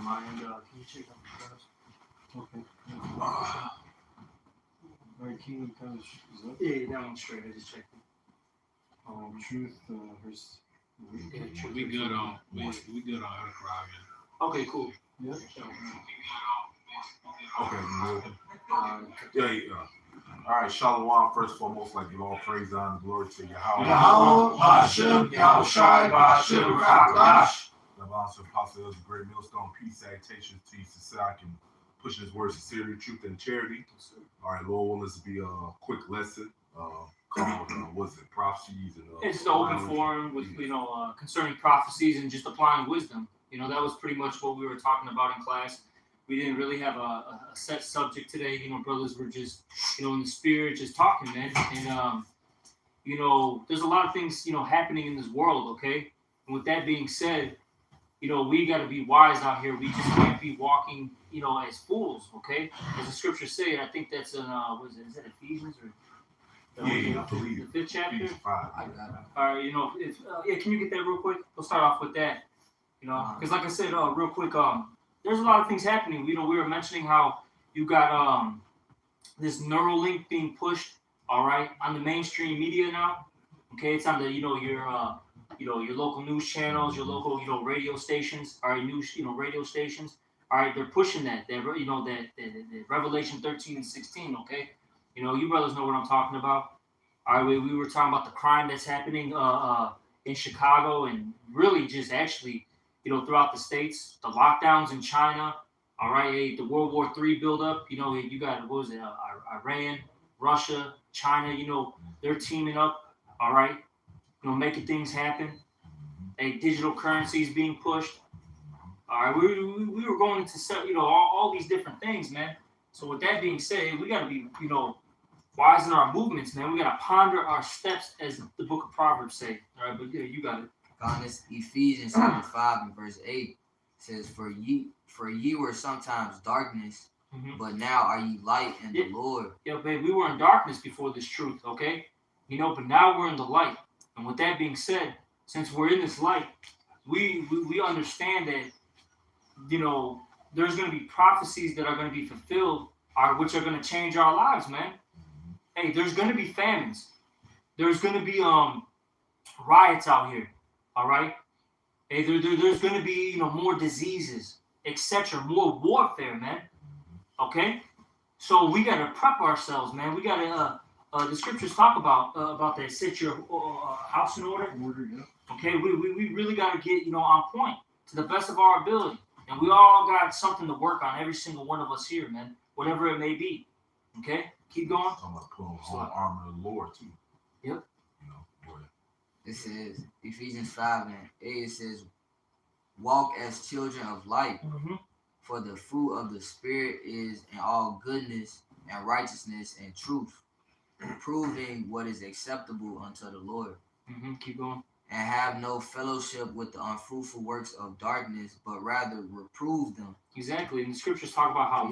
on my end. Can you check out the tabs? Okay. Alright, Kingdom Comes is up? Yeah, that one's straight. I just checked it. Truth versus... Yeah, truth. We good on Enterprise. Okay, cool. Yeah. Okay, yeah. All right, Shalom. First and foremost, like give all praise, honor, glory to Yahweh. Hashem, Yahushai, Hashem, Rakash. The apostle is a great millstone, peace, salutations to you, society, and pushing his words sincerity, truth, and charity. All right, Lord, well, this will be a quick lesson called, what's it, Prophecies? And, it's an open forum with, concerning prophecies and just applying wisdom. That was pretty much what we were talking about in class. We didn't really have a set subject today. Brothers were just, in the spirit, just talking, man. And, there's a lot of things, happening in this world, okay? And with that being said, we got to be wise out here. We just can't be walking, as fools, okay? As the scriptures say, I think that's in, is that Ephesians or? Yeah, I believe the 5th chapter. Ephesians 5. All right, can you get that real quick? We'll start off with that. Because like I said, real quick, there's a lot of things happening. We were mentioning how you got this Neuralink being pushed, all right, on the mainstream media now. Okay, it's on the your local news channels, your local radio stations, all right, radio stations. All right, they're pushing that. That Revelation 13 and 16. Okay, you brothers know what I'm talking about. All right, we were talking about the crime that's happening in Chicago and really just actually. Throughout the states, the lockdowns in China, all right, the World War III buildup, you got, Iran, Russia, China, they're teaming up, all right, making things happen. Digital currencies being pushed. All right, we were going into, all these different things, man. So with that being said, we got to be, wise in our movements, man. We got to ponder our steps, as the book of Proverbs say. All right, but yeah, you got it. On this Ephesians chapter 5 and verse 8 says, For ye were sometimes darkness, but now are ye light in the Lord. Yeah, babe, we were in darkness before this truth, okay? But now we're in the light. And with that being said, since we're in this light, we understand that, there's going to be prophecies that are going to be fulfilled, which are going to change our lives, man. Hey, there's going to be famines. There's going to be riots out here. All right. Hey, there's going to be, more diseases, etc., more warfare, man. Okay. So we got to prep ourselves, man. We got to, the scriptures talk about that. Set your house in order. Okay. We really got to get, on point to the best of our ability. And we all got something to work on, every single one of us here, man, whatever it may be. Okay. Keep going. I'm going to put on the whole armor of the Lord, too. Yep. This is Ephesians 5 and 8. It says, walk as children of light, for the fruit of the Spirit is in all goodness and righteousness and truth, proving what is acceptable unto the Lord. Keep going. And have no fellowship with the unfruitful works of darkness, but rather reprove them. Exactly. And the scriptures talk about how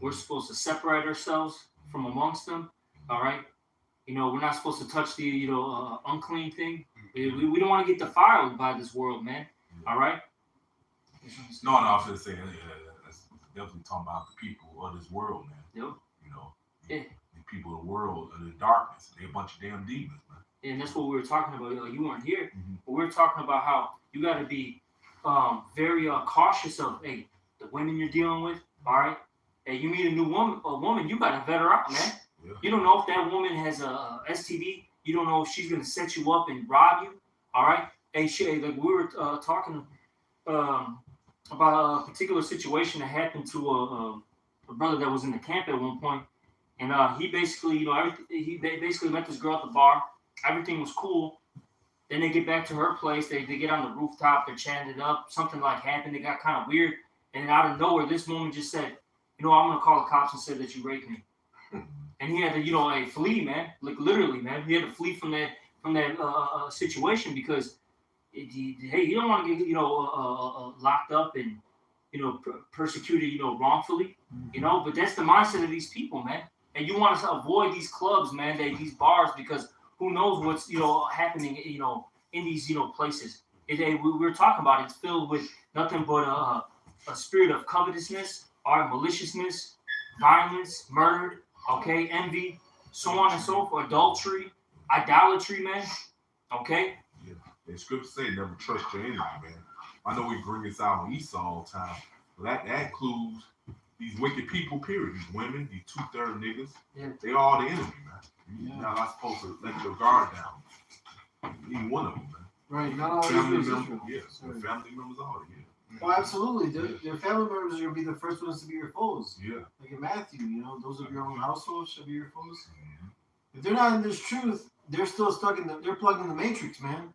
we're supposed to separate ourselves from amongst them. All right. We're not supposed to touch the, unclean thing. We don't want to get defiled by this world, man. All right? No, I was going to say, that's definitely talking about the people of this world, man. Yep. The people of the world are in darkness. They're a bunch of damn demons, man. And that's what we were talking about. You weren't here. But we were talking about how you got to be very cautious of, the women you're dealing with, all right? Hey, you meet a woman, you got to vet her out, man. Yeah. You don't know if that woman has a STD. You don't know if she's going to set you up and rob you. All right. Hey, like we were talking about a particular situation that happened to a brother that was in the camp at one point, and he basically, he basically met this girl at the bar. Everything was cool. Then they get back to her place. They get on the rooftop. They're chatting it up. Something like happened. It got kind of weird. And then out of nowhere, this woman just said, I'm going to call the cops and say that you raped me. And he had to, flee, man. Like literally, man. He had to flee from that situation because, you don't want to get, locked up and, persecuted, wrongfully, But that's the mindset of these people, man. And you want to avoid these clubs, man, these bars, because who knows what's, happening, in these, places. We were talking about it. It's filled with nothing but a spirit of covetousness, or maliciousness, violence, murder, okay, envy, so on and so forth, adultery, idolatry, man. Okay? Yeah. And scripture say never trust your enemy, man. I know we bring this out on Esau all the time, but that includes these wicked people, period. These women, these 2/3 niggas, Yeah. they all the enemy, man. You're not supposed to let your guard down. Even one of them, man. Right, not all Family Israel is members, Israel. yeah. Sorry. Family members all, yeah. Oh, absolutely. Their family members are going to be the first ones to be your foes. Yeah. Like in Matthew, those of your own household shall be your foes. Mm-hmm. If they're not in this truth, they're still stuck they're plugged in the matrix, man.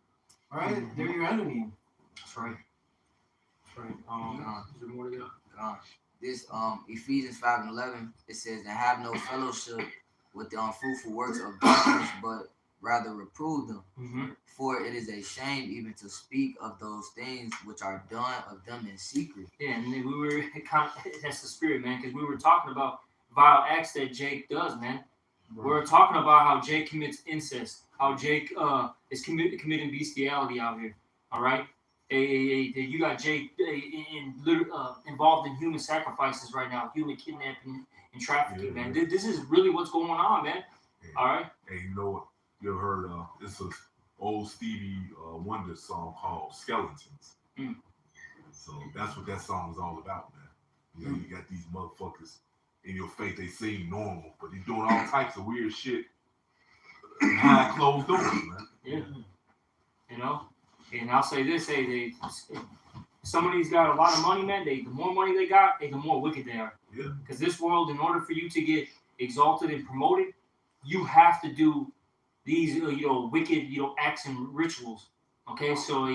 All right? Mm-hmm. They're your enemy. That's right. That's right. Is there more to go? This Ephesians 5:11, it says, "And have no fellowship with the unfruitful works of darkness, but rather reprove them. Mm-hmm. For it is a shame even to speak of those things which are done of them in secret." Yeah, and then we were that's the spirit, man, because we were talking about vile acts that Jake does, man. Right. We're talking about how Jake commits incest, how Jake is committing bestiality out here. All right, you got Jake involved in human sacrifices right now, human kidnapping and trafficking, man. This is really what's going on, man. All right. Hey, you know what? You ever heard this is old Stevie Wonder song called Skeletons. Mm. So that's what that song is all about, man. You got these motherfuckers in your face, they seem normal, but they're doing all types of weird shit behind closed doors, man. Yeah. And I'll say this, some of these got a lot of money, man. The more money they got, the more wicked they are. Yeah. Because this world, in order for you to get exalted and promoted, you have to do these, wicked, acts and rituals. Okay, so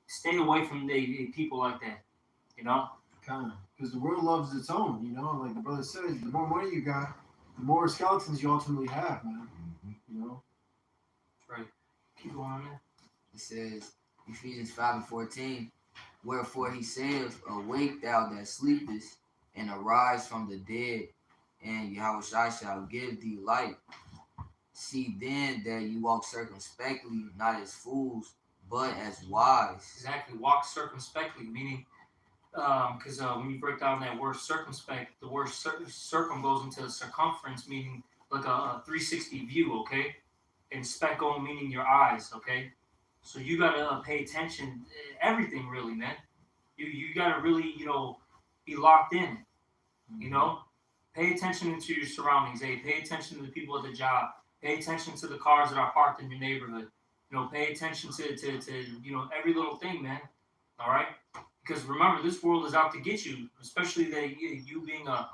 stay away from the people like that. Kind of. Because the world loves its own, like the brother says, the more money you got, the more skeletons you ultimately have, man. Mm-hmm. Right. Keep going on, man. It says, Ephesians 5:14, "Wherefore he saith, Awake thou that sleepest, and arise from the dead, and Yahushua shall give thee light. See then that you walk circumspectly, not as fools, but as wise." Exactly. Walk circumspectly, meaning, because when you break down that word circumspect, the word circum goes into circumference, meaning like a 360 view, okay? And speckle meaning your eyes, okay? So you gotta pay attention, everything really, man. You gotta really, be locked in, Pay attention to your surroundings, pay attention to the people at the job, pay attention to the cars that are parked in your neighborhood, pay attention to every little thing, man, all right? Because remember, this world is out to get you, especially that you being a,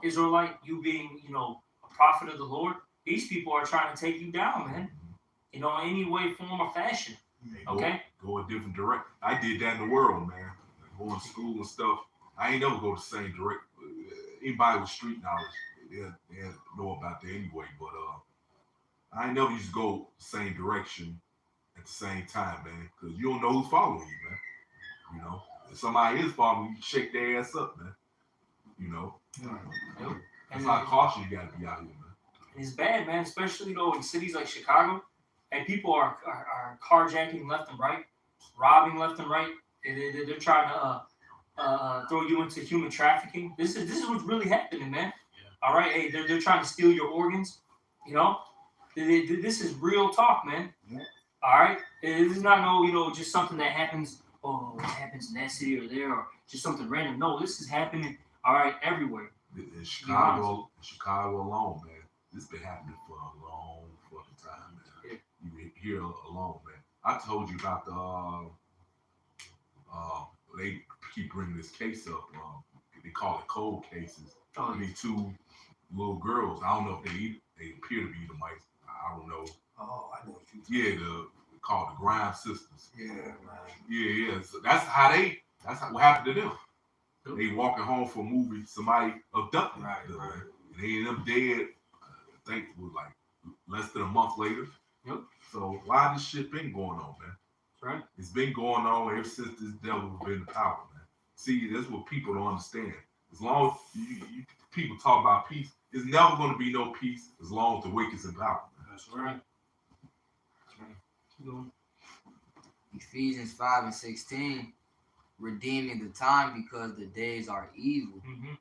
Israelite, you being, a prophet of the Lord. These people are trying to take you down, man. Any way, form, or fashion. Okay? Go a different direction. I did that in the world, man. Going to school and stuff. I ain't never go the same direct. Anybody with street knowledge, they know about that anyway. But I ain't never used to go the same direction at the same time, man. Because you don't know who's following you, man. If somebody is following you, shake their ass up, man. Yep. That's how cautious you gotta be out here, man. It's bad, man, especially in cities like Chicago. And people are carjacking left and right, robbing left and right. They're trying to throw you into human trafficking. This is what's really happening, man. Yeah. All right, hey, they're trying to steal your organs. This is real talk, man. Yeah. All right, this is not just something that happens. Oh, it happens in that city or there, or just something random. No, this is happening. All right, everywhere. In Chicago alone, man, this been happening for a long fucking time, man. Yeah. You hear alone, man. I told you about the they keep bringing this case up. They call it cold cases. Oh, These two little girls. I don't know if they appear to be the mice. I don't know. Oh, I know what you Yeah, called the Grimes sisters. Yeah, man. Yeah. So that's what happened to them. They walking home from a movie, somebody abducted them. Right. And they ended up dead, I think it was like less than a month later. Yep. So why this shit been going on, man? Right. It's been going on ever since this devil been in power, man. See, that's what people don't understand. As long as you people talk about peace, there's never going to be no peace as long as the wicked's in power, man. That's right. That's right. Keep going. Ephesians 5:16, redeeming the time because the days are evil. Mm-hmm. It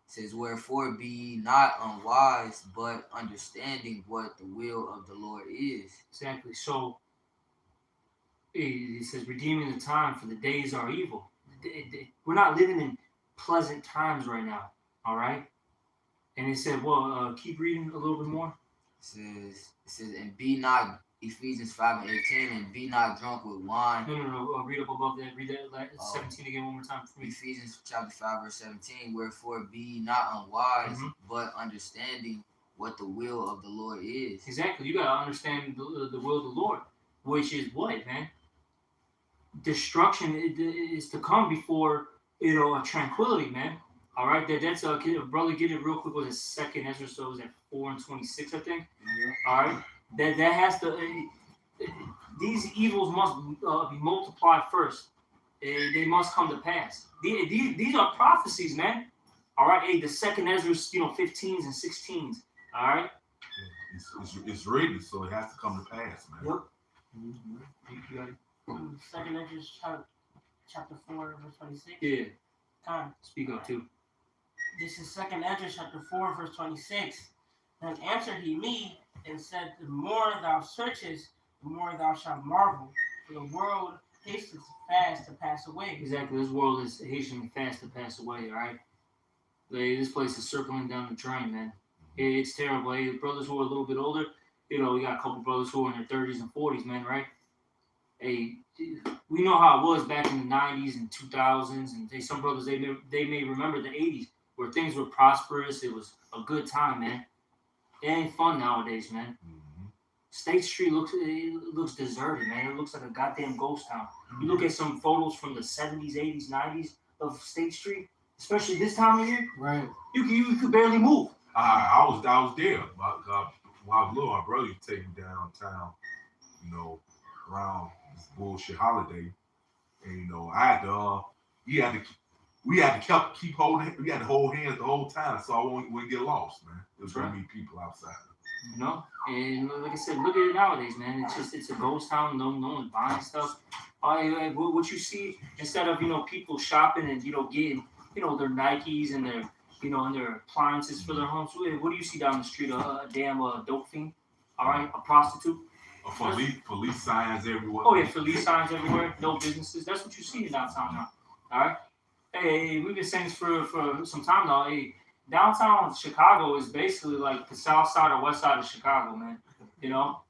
says, wherefore be ye not unwise, but understanding what the will of the Lord is. Exactly. So it says, redeeming the time, for the days are evil. We're not living in pleasant times right now. All right. And it said, well, keep reading a little bit more. It says, and be not, Ephesians 5 and 18, and be not drunk with wine. No. Read up above that. Read that 17 again one more time for me. Ephesians chapter 5 verse 17, wherefore be ye not unwise, Mhm. but understanding what the will of the Lord is. Exactly. You gotta understand the will of the Lord, which is what, man? Destruction is to come before a tranquility, man. All right, that's brother. Get it real quick. Was it second Ezra? So it was at 4:26, I think. Yeah. All right, that has to. These evils must be multiplied first. They must come to pass. These are prophecies, man. All right, hey, the second Ezra, 15s and 16s. All right. It's ready, so it has to come to pass, man. Yep. Mm-hmm. You got it. Second Ezra chapter 4 verse 26. Yeah. Con. Speak up too. This is Second Ezra chapter 4 verse 26. Then answered he me and said, the more thou searchest, the more thou shalt marvel, for the world hasteth fast to pass away. Exactly. This world is hastening fast to pass away. All right. This place is circling down the drain, man. It's terrible. Hey, brothers who are a little bit older, we got a couple brothers who are in their 30s and 40s, man, right? Hey, we know how it was back in the 90s and 2000s, and some brothers, they may remember the 80s where things were prosperous. It was a good time, man. It ain't fun nowadays, man. Mm-hmm. State Street looks deserted, man. It looks like a goddamn ghost town. You look at some photos from the 70s, 80s, 90s of State Street, especially this time of year, Right. you could barely move. I was there. When I was little, my brother used to take me downtown, around this bullshit holiday, and I had to, we had to keep holding, we had to hold hands the whole time, so I wouldn't get lost, man. It was gonna meet people outside. And like I said, look at it nowadays, man. It's a ghost town. No one's buying stuff. What you see instead of people shopping and getting their Nikes and their and their appliances for their homes. What do you see down the street? A damn dope fiend. All right, a prostitute. Police signs everywhere. Oh yeah, police signs everywhere. No businesses. That's what you see in downtown now. All right. Hey, we've been saying this for some time now. Hey, downtown Chicago is basically like the south side or west side of Chicago, man.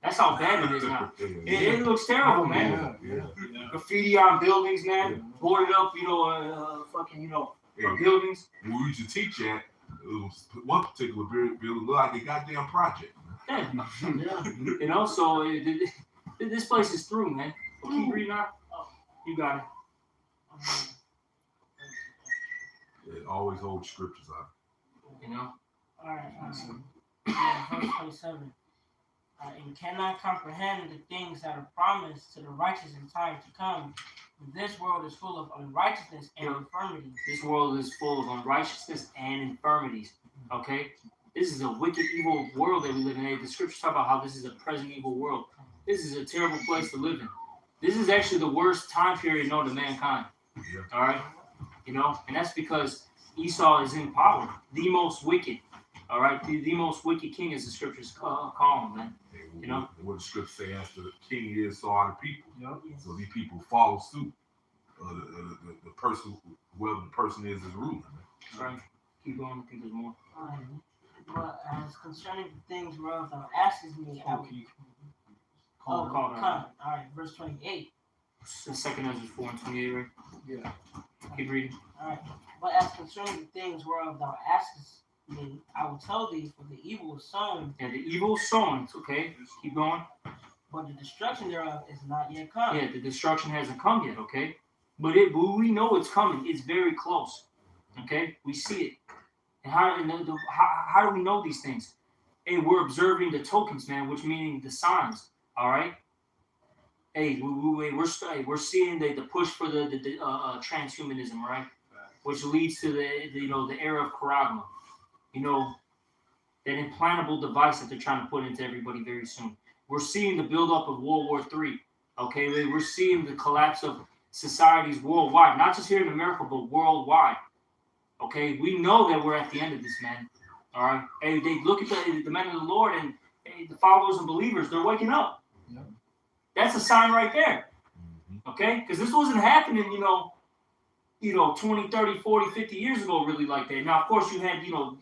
That's how bad it is now. It looks terrible, man. Yeah. Graffiti on buildings, man. Yeah. Boarded up, buildings. When we used to teach at, it was one particular building looked like a goddamn project. Yeah. Yeah. So this place is through, man. Well, keep reading on. You got it. It always holds scriptures out. Alright, verse 27. And cannot comprehend the things that are promised to the righteous in time to come. This world is full of unrighteousness and infirmities. This world is full of unrighteousness and infirmities. Okay? This is a wicked, evil world that we live in. The scriptures talk about how this is a present evil world. This is a terrible place to live in. This is actually the worst time period known to mankind. Yeah. All right? And that's because Esau is in power. The most wicked. All right? The most wicked king, as the scriptures call him, man. What the scripture say, as the king is, so are the people. Yep. So these people follow suit. The person, whoever the person is ruling. That's right. Keep going. I think there's more. But as concerning the things whereof thou askest me, I will Call come. Alright, verse 28. The second Ezra 4:28, right? Yeah. Keep reading. Alright. But as concerning the things whereof thou askest me, I will tell thee, for the evil is sown. Yeah, the evil is sown. Okay, keep going. But the destruction thereof is not yet come. Yeah, the destruction hasn't come yet. Okay, but we know it's coming. It's very close. Okay, we see it. And how do we know these things? Hey, we're observing the tokens, man, which meaning the signs. All right. Hey, we're seeing the push for the transhumanism, right? Which leads to the era of Charagma. That implantable device that they're trying to put into everybody very soon. We're seeing the buildup of World War III. Okay, we're seeing the collapse of societies worldwide, not just here in America, but worldwide. Okay, we know that we're at the end of this, man. All right, hey, they look at the men of the Lord and hey, the followers and believers, they're waking up. Yep. That's a sign right there. Okay, because this wasn't happening, 20, 30, 40, 50 years ago, really like that. Now, of course, you had, the was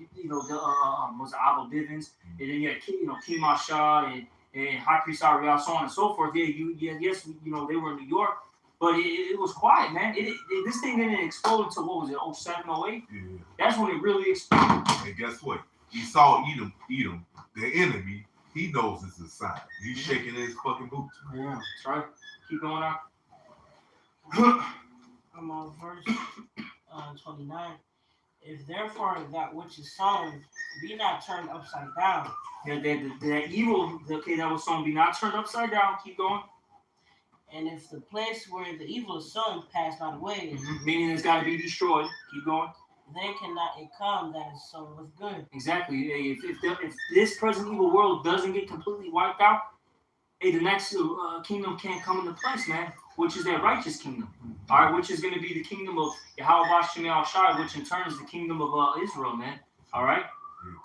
it Abel Bivens, and then you had, Kima Shah and High Priest Ariel, so on and so forth. Yes, they were in New York, but it was quiet, man. This thing didn't explode until, what was it, 07, 08? Yeah. That's when it really exploded. And guess what? Esau Edom, the enemy, he knows this is a sign. He's shaking his fucking boots. Yeah. That's right. Keep going on. I'm on verse 29. If therefore that which is sown be not turned upside down, That evil, okay, that was sown, be not turned upside down. Keep going. and if the place where the evil is sown pass not away, Meaning it's got to be destroyed. Keep going. then cannot it come that is sown with good. Exactly. If this present evil world doesn't get completely wiped out, the next kingdom can't come into place, man, which is that righteous kingdom. All right, which is going to be the kingdom of Yahweh Shemel Shai, which in turn is the kingdom of Israel, man. All right?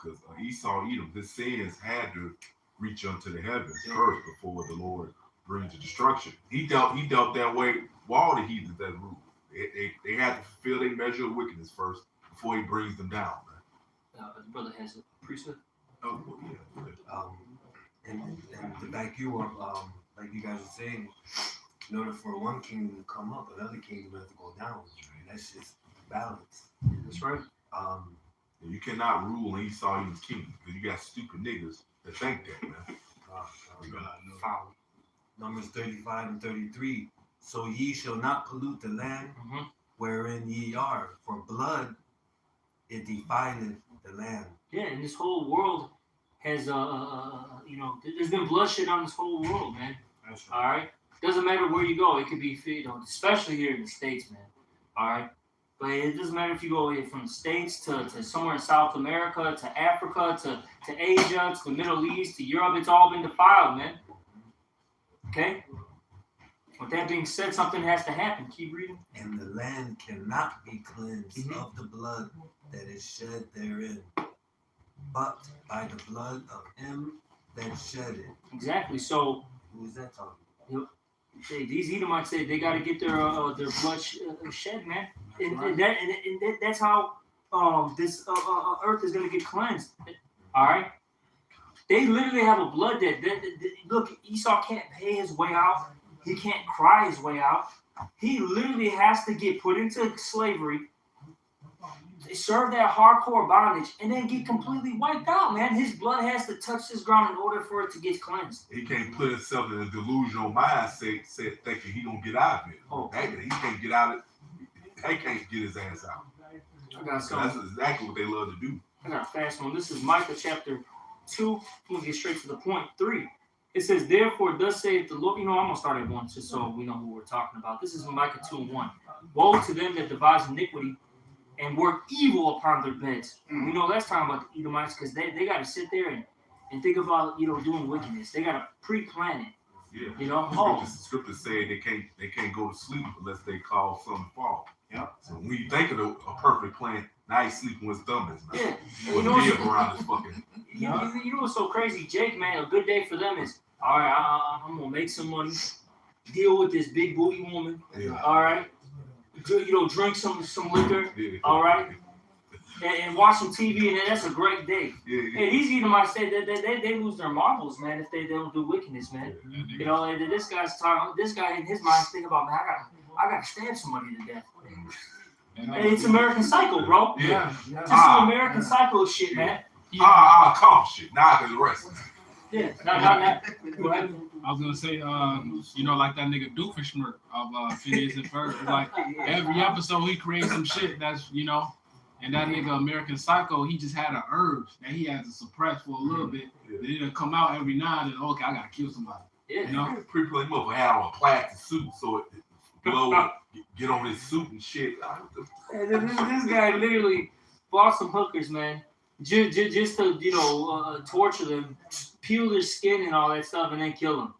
Because Esau Edom, his sins had to reach unto the heavens first before the Lord brings the destruction. He dealt that way with all the heathens that ruled. They had to fulfill their measure of wickedness first before he brings them down, man. The brother has a priesthood. Oh, yeah. And to back you up, like you guys were saying, in order for one kingdom to come up, another kingdom has to go down. Right? That's just balance. That's right. You cannot rule in Esau Edom's kingdom because you got stupid niggas that think that, man. Foul. Numbers 35 and 33. So ye shall not pollute the land wherein ye are, for blood it defileth the land. Yeah, and this whole world has, there's been bloodshed on this whole world, man. That's All right? Doesn't matter where you go. It could be, especially here in the States, man. All right? But it doesn't matter if you go from the States to somewhere in South America, to Africa, to Asia, to the Middle East, to Europe. It's all been defiled, man. Okay? With that being said, something has to happen. Keep reading. And the land cannot be cleansed of the blood that is shed therein, but by the blood of him that shed it. Exactly. So Who is that talking? these Edomites say they got to get their blood shed, man. And that's how this earth is going to get cleansed. All right. They literally have a blood debt. Look, Esau can't pay his way out. He can't cry his way out. He literally has to get put into slavery, serve that hardcore bondage, and then get completely wiped out, man. His blood has to touch this ground in order for it to get cleansed. He can't put himself in a delusional mindset thinking he gonna get out of it. Oh. He can't get out of it. They can't get his ass out. So that's exactly what they love to do. I got a fast one. This is Micah chapter 2. I'm going to get straight to the point. 3. It says, therefore, thus saith the Lord. I'm going to start at 1 just so we know who we're talking about. This is Micah 2 and 1. Woe to them that devise iniquity and work evil upon their beds. We know that's talking about the Edomites because they got to sit there and think about, doing wickedness. They got to pre-plan it. Yeah. Scriptures say they can't go to sleep unless they call something fall. Yeah. So when you think of a perfect plan, now he's sleeping with his dummies, man. Yeah. With the around his fucking. You know what's so crazy, Jake, man? A good day for them is, all right, I'm going to make some money, deal with this big booty woman, all right? Drink some liquor, all right? And watch some TV, and that's a great day. Hey, these Edomites say that they lose their marbles, man, if they don't do wickedness, man. This guy in his mind is thinking about, man, I gotta stab somebody to death. Hey, it's American Psycho, bro. Yeah. Just some American Psycho shit, man. Calm shit. Now I can arrest him. Yeah, not. Go ahead. I was gonna say, like that nigga Doofenshmirtz of Phineas and Ferb. It's like every episode he creates some shit that's, and that nigga American Psycho, he just had an urge that he had to suppress for a little bit. Then it'll come out every now and then. Okay, I gotta kill somebody. Yeah. Pre-play mother had on a plastic suit so it blow would get on his suit and shit. This guy literally bought some hookers, man, just to torture them, peel their skin and all that stuff, and then kill them.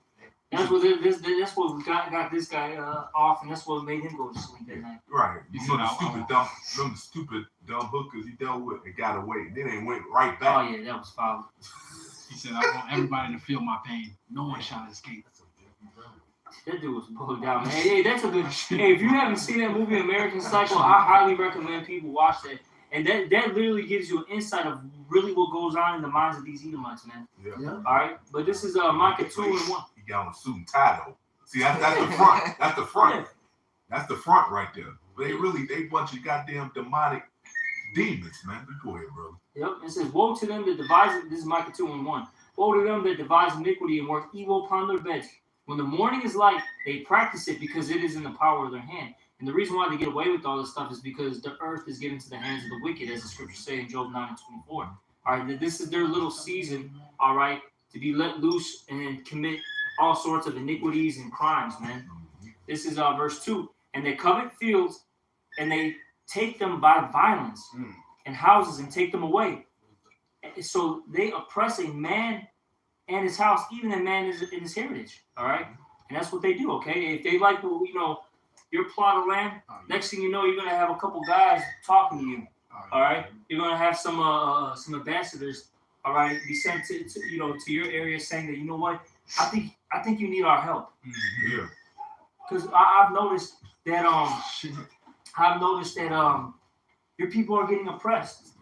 That's what got this guy off, and that's what made him go to sleep that night. Right. He You said, know the stupid dumb hookers he dealt with and got away. Then they went right back. Oh yeah, that was foul. he said, I want everybody to feel my pain. No one shall escape. That dude was bugged out, man. Hey, that's a good. Hey, if you haven't seen that movie American Psycho, I highly recommend people watch that. And that literally gives you an insight of really what goes on in the minds of these Edomites, man. Yeah. All right, but this is Micah 2:1. He got on a suit and tie though. See, that's the front. That's the front. Yeah. That's the front right there. But they bunch of goddamn demonic demons, man. Go ahead, brother. Yep. It says, "Woe to them that devise." This is Micah 2:1. Woe to them that devise iniquity and work evil upon their beds. When the morning is light, they practice it because it is in the power of their hand. And the reason why they get away with all this stuff is because the earth is given to the hands of the wicked, as the scriptures say in Job 9:24. All right, this is their little season, all right, to be let loose and commit all sorts of iniquities and crimes, man. This is verse 2. And they covet fields, and they take them by violence, and houses, and take them away. So they oppress a man and his house, even a man in his heritage, all right? And that's what they do, okay? If they like, your plot of land, next thing you know, you're going to have a couple guys talking to you, all right? You're going to have some ambassadors, all right, be sent to your area saying that, you know what, I think you need our help. Yeah. Because I've noticed that your people are getting oppressed,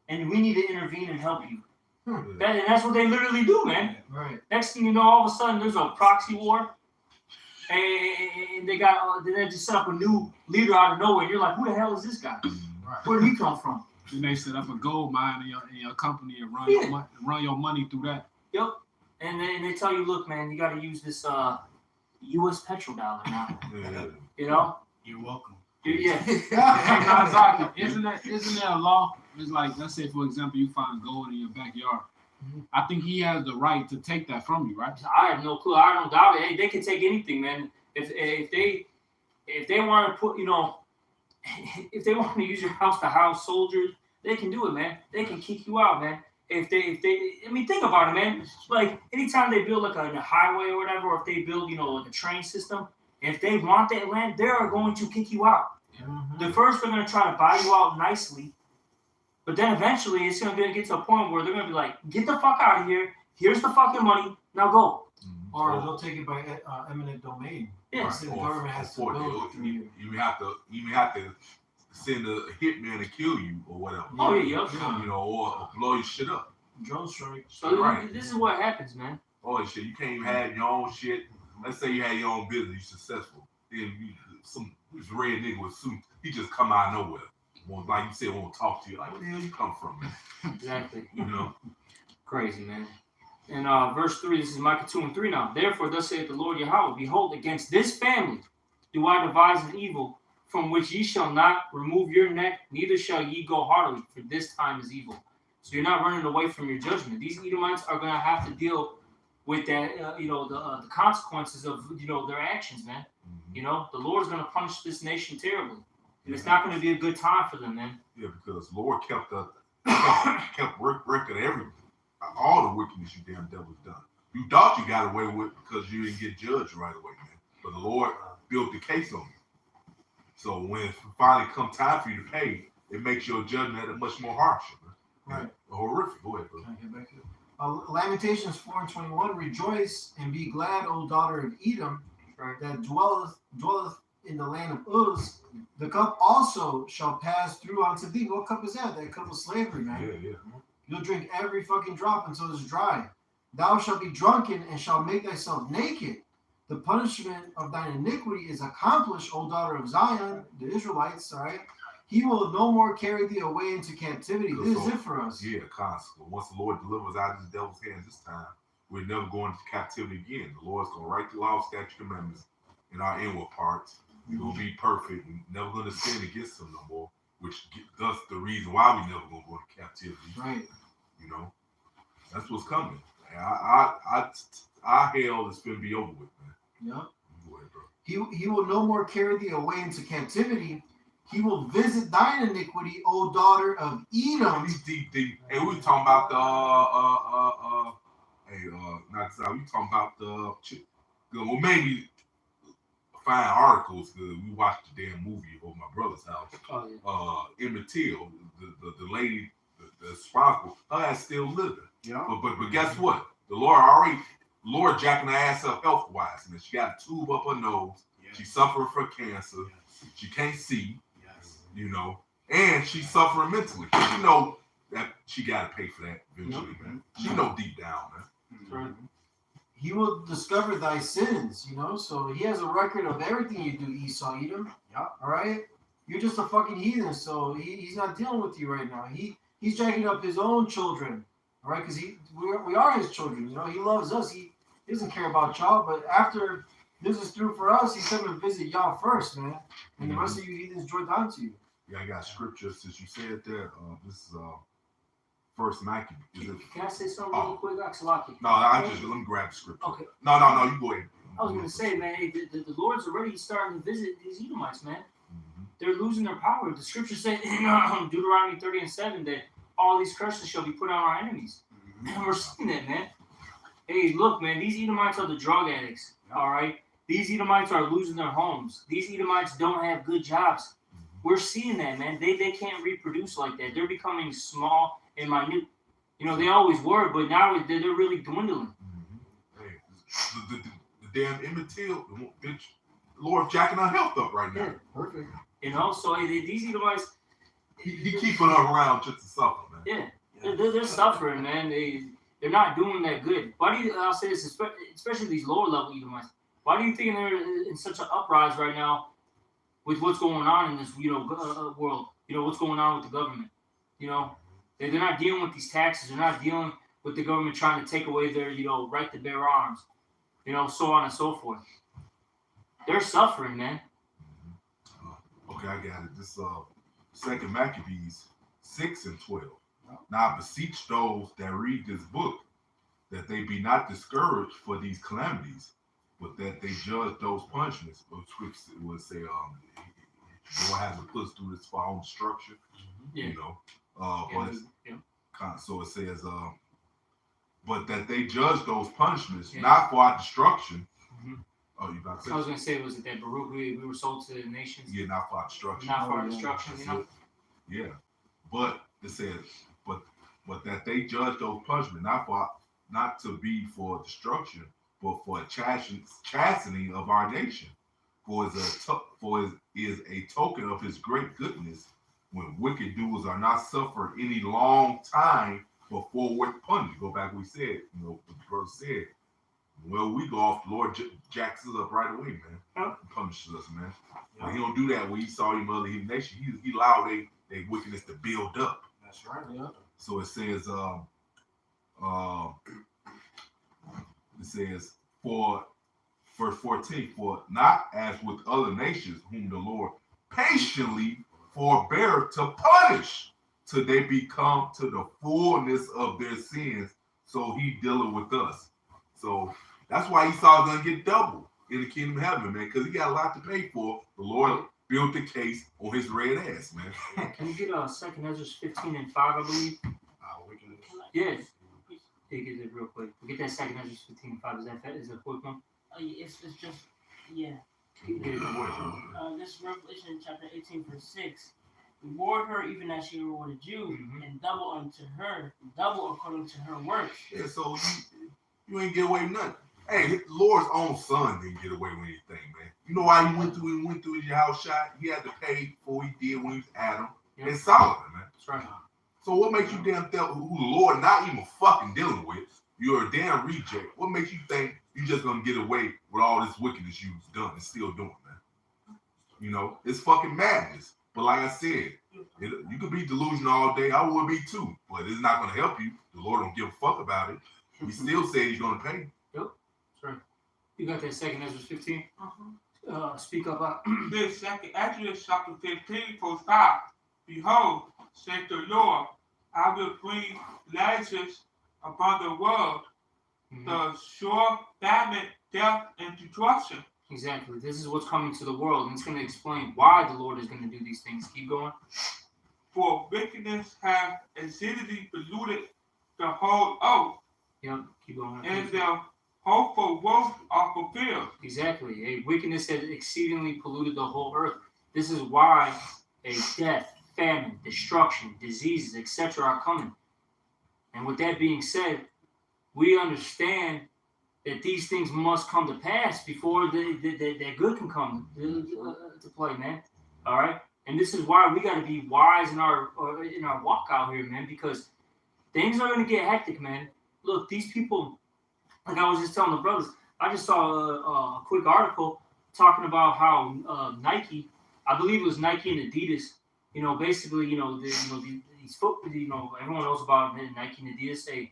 and we need to intervene and help you. And that's what they literally do, man. Right. Next thing you know, all of a sudden there's a proxy war, and they just set up a new leader out of nowhere. And you're like, who the hell is this guy? Right. Where did he come from? Then they set up a gold mine in your company and run your money through that. Yep. And they tell you, look, man, you got to use this U.S. petrodollar now. You know? You're welcome. Yeah. Exactly. Isn't there a law? It's like, let's say, for example, you find gold in your backyard. I think he has the right to take that from you, right? I have no clue. I don't doubt it. Hey, they can take anything, man. If they want to put, if they want to use your house to house soldiers, they can do it, man. They can kick you out, man. If they, think about it, man. Like anytime they build like a highway or whatever, or if they build, like a train system, if they want that land, they are going to kick you out. The first, they're going to try to buy you out nicely. But then eventually it's going to get to a point where they're going to be like, get the fuck out of here. Here's the fucking money. Now go. Or they'll take it by eminent domain. Yeah. The government has to build through you. You have to send a hitman to kill you or whatever. Oh, yeah. Or blow your shit up. Drone strike. So this is what happens, man. Oh, shit. You can't even have your own shit. Let's say you had your own business. You're successful. Then some red nigga with suit, he just come out of nowhere. Like you said, won't talk to you. Like, where the hell you come from, man? Exactly. Crazy, man. And verse 3, this is Micah 2:3 now. Therefore, thus saith the Lord Yahweh, behold, against this family do I devise an evil, from which ye shall not remove your neck, neither shall ye go heartily, for this time is evil. So you're not running away from your judgment. These Edomites are going to have to deal with that, the consequences of, their actions, man. The Lord's going to punish this nation terribly. And it's not going to be a good time for them, man. Yeah, because the Lord kept record of all the wickedness you damn devils done. You thought you got away with it because you didn't get judged right away, man. But the Lord built the case on you. So when it finally comes time for you to pay, it makes your judgment that much more harsher, man. Right. Horrific. Go ahead, bro. Can I get back to it? Lamentations 4:21. Rejoice and be glad, O daughter of Edom, that dwelleth in the land of Uz. The cup also shall pass through unto thee. What cup is that? That cup of slavery, man. Yeah. You'll drink every fucking drop until it's dry. Thou shalt be drunken and shalt make thyself naked. The punishment of thine iniquity is accomplished, O daughter of Zion, the Israelites, all right? He will no more carry thee away into captivity. This is it for us. Yeah, constantly. Once the Lord delivers out of the devil's hands this time, we're never going into captivity again. The Lord's going to write the law, statute, commandments in our inward parts. We're going to be perfect. We're never going to sin against him no more, which thus the reason why we never going to go into captivity. Right. That's what's coming. Our hell is going to be over with, man. Yeah. Go ahead, bro. He will no more carry thee away into captivity. He will visit thine iniquity, O daughter of Edom. These deep. Hey, we talking about the we talking about Well, maybe find articles. We watched the damn movie over my brother's house. Oh, yeah. Emmett Till, the lady, the responsible, her ass still living. Yeah. But guess what? Lord jacking her ass up health wise, and she got a tube up her nose. Yes. She's suffering from cancer. Yes. She can't see. Yes. You know, and she's suffering mentally. She know that she got to pay for that eventually, man. She know deep down, man. Right. He will discover thy sins, you know. So he has a record of everything you do, Esau, Edom. Yeah. All right. You're just a fucking heathen, so he's not dealing with you right now. He's jacking up his own children, all right? Because we are his children, you know. He loves us. He doesn't care about y'all. But after this is through for us, he's coming to visit y'all first, man. And the rest of you heathens join down to you. Yeah, I got scripture since you said that. This is First Maccabees. Can I say something real quick, Axelaki? No, let me grab the scripture. Okay. No, you go ahead. I was gonna say, man, the Lord's already starting to visit these Edomites, man. Mm-hmm. They're losing their power. The scripture said in Deuteronomy 30:7 that all these curses shall be put on our enemies. And we're seeing that, man. Hey, look, man, these Edomites are the drug addicts. All right, these Edomites are losing their homes. These Edomites don't have good jobs. We're seeing that, man. They can't reproduce like that. They're becoming small and minute. You know, they always were, but now they're really dwindling. Mm-hmm. Hey, the damn Emmett Till, bitch, Lord jacking her health up right now. Yeah. Perfect. You know, so these Edomites, He keeping her around just to suffer, man. yeah, they're suffering, man. They're not doing that good. Why do you? I'll say this, especially these lower level Edomites. Why do you think they're in such an uprise right now with what's going on in this, world? You know, what's going on with the government? You know, they're not dealing with these taxes. They're not dealing with the government trying to take away their, right to bear arms. You know, so on and so forth. They're suffering, man. Okay, I got it. This Second Maccabees 6:12. Now I beseech those that read this book that they be not discouraged for these calamities, but that they judge those punishments. Which would say, Lord has to put us through this for our own destruction. Yeah. You know, so it says, but that they judge those punishments not for our destruction. Mm-hmm. Oh, you about to say? I was going to say, was it that Baruch we were sold to the nations? Yeah, not for our destruction. Not for our destruction, That's you know? it. Yeah, but it says, but that they judge those punishments not to be for destruction, but for a chastening of our nation. For it is a token of his great goodness when wicked doers are not suffered any long time before with punishment. Go back, we said, what the brother said. Well, we go off, the Lord jacks us up right away, man. He punishes us, man. But he don't do that when he saw him other nation. He allowed their wickedness to build up. That's right. Yeah. So it says, for verse 14, for not as with other nations whom the Lord patiently forbear to punish till they become to the fullness of their sins, so he dealing with us. So that's why Esau's gonna get double in the kingdom of heaven, man, because he got a lot to pay for. The Lord built the case on his red ass, man. Can you get 2 Ezra 15:5, I believe? Yes. Yeah, get it real quick. We'll get that 2 Ezra 15:5. Is that a quick one? It's just, yeah. Get it real quick. This Revelation chapter 18 verse 6. Reward her even as she rewarded you, and double unto her, double according to her works. Yeah, so you ain't get away with nothing. Hey, the Lord's own son didn't get away with anything, man. You know why he went through his house shot? He had to pay for what he did when he was Adam and Solomon, man. That's right. So what makes you damn think who the Lord not even fucking dealing with? You're a damn reject. What makes you think you just gonna get away with all this wickedness you've done and still doing, man? You know, it's fucking madness. But like I said, you could be delusional all day. I would be too, but it's not gonna help you. The Lord don't give a fuck about it. He still said he's gonna pay. Yep, that's right. You got that 2 Ezra 15? Speak up. This second Exodus chapter 15 verse 5. Behold, said the Lord, I will bring lashes upon the world, the sure famine, death, and destruction. Exactly. This is what's coming to the world, and it's going to explain why the Lord is going to do these things. Keep going. For wickedness have exceedingly polluted the whole earth, Yep, keep going. and the hopeful works are fulfilled. Exactly. A wickedness has exceedingly polluted the whole earth. This is why a death, famine, destruction, diseases, etc. are coming. And with that being said, we understand that these things must come to pass before that good can come to play, man. All right, and this is why we got to be wise in our walk out here, man, because things are gonna get hectic, man. Look, these people, like I was just telling the brothers, I just saw a quick article talking about how Nike, I believe it was Nike and Adidas, basically, these foot, everyone knows about Nike and Adidas.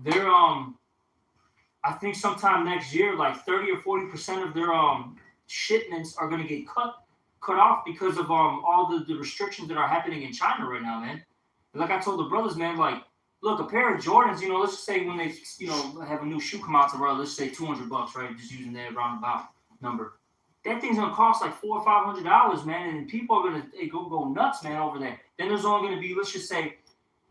They're I think sometime next year, like 30 or 40% of their shipments are going to get cut off because of all the restrictions that are happening in China right now, man. And like I told the brothers, man, like, look, a pair of Jordans, let's just say when they, have a new shoe come out tomorrow, let's say $200, right? Just using that roundabout number. That thing's gonna cost like $400 or $500, man, and people are gonna go nuts, man, over there. Then there's only gonna be, let's just say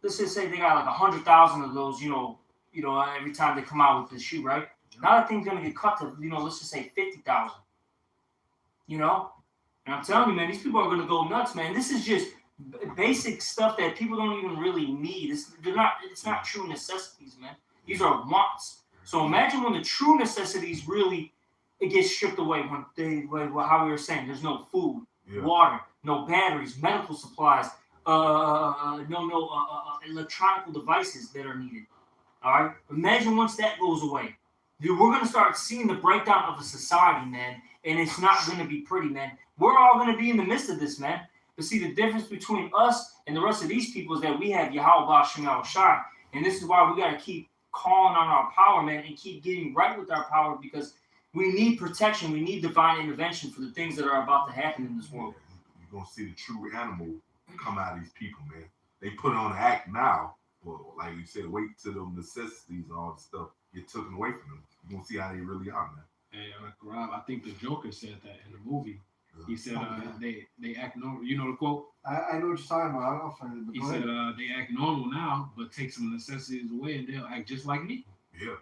they got like 100,000 of those, every time they come out with the shoe, right? Now that thing's gonna get cut to, let's just say 50,000. And I'm telling you, man, these people are gonna go nuts, man. This is just basic stuff that people don't even really need. It's not true necessities, man. These are wants. So imagine when the true necessities really it gets stripped away when how we were saying, there's no food, water, no batteries, medical supplies, no electronic devices that are needed. All right. Imagine once that goes away, dude, we're gonna start seeing the breakdown of a society, man, and it's not gonna be pretty, man. We're all gonna be in the midst of this, man. But see, the difference between us and the rest of these people is that we have Yahweh Shem Shai, and this is why we gotta keep calling on our power, man, and keep getting right with our power because we need protection. We need divine intervention for the things that are about to happen in this world. You're gonna see the true animal come out of these people, man. They put on the act now. Well, like you said, wait till the necessities and all the stuff get taken away from them. You're gonna see how they really are, man. Hey, Rob, I think the Joker said that in the movie. He said they act normal. You know the quote? I know what you're talking about. I don't find it. He said they act normal now, but take some necessities away and they'll act just like me. Yeah.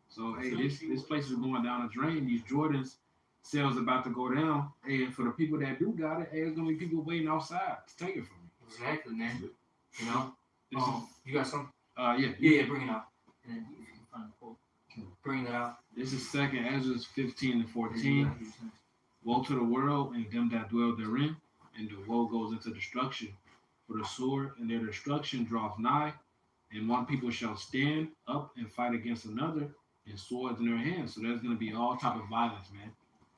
So hey, this place is going down a drain. These Jordans sales about to go down. Hey, and for the people that do got it, hey, there's gonna be people waiting outside to take it from you. Exactly, man. You got some? Yeah. Yeah, bring it out. And then you can find the quote. Bring it out. This is 2nd Ezra 15-14. Woe to the world and them that dwell therein, and the woe goes into destruction. For the sword and their destruction draweth nigh, and one people shall stand up and fight against another, and swords in their hands. So there's going to be all type of violence, man.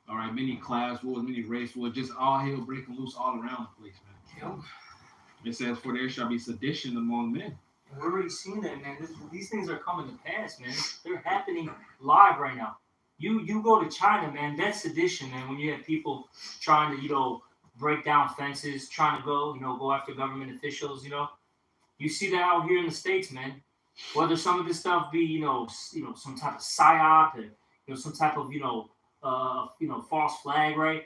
All right, many class wars, many race wars, just all hell breaking loose all around the place, man. Yep. It says, for there shall be sedition among men. We're already seeing that, man. These things are coming to pass, man. They're happening live right now. You go to China, man, that's sedition, man, when you have people trying to, break down fences, trying to go after government officials, You see that out here in the States, man. Whether some of this stuff be, some type of psyop and, some type of, false flag, right?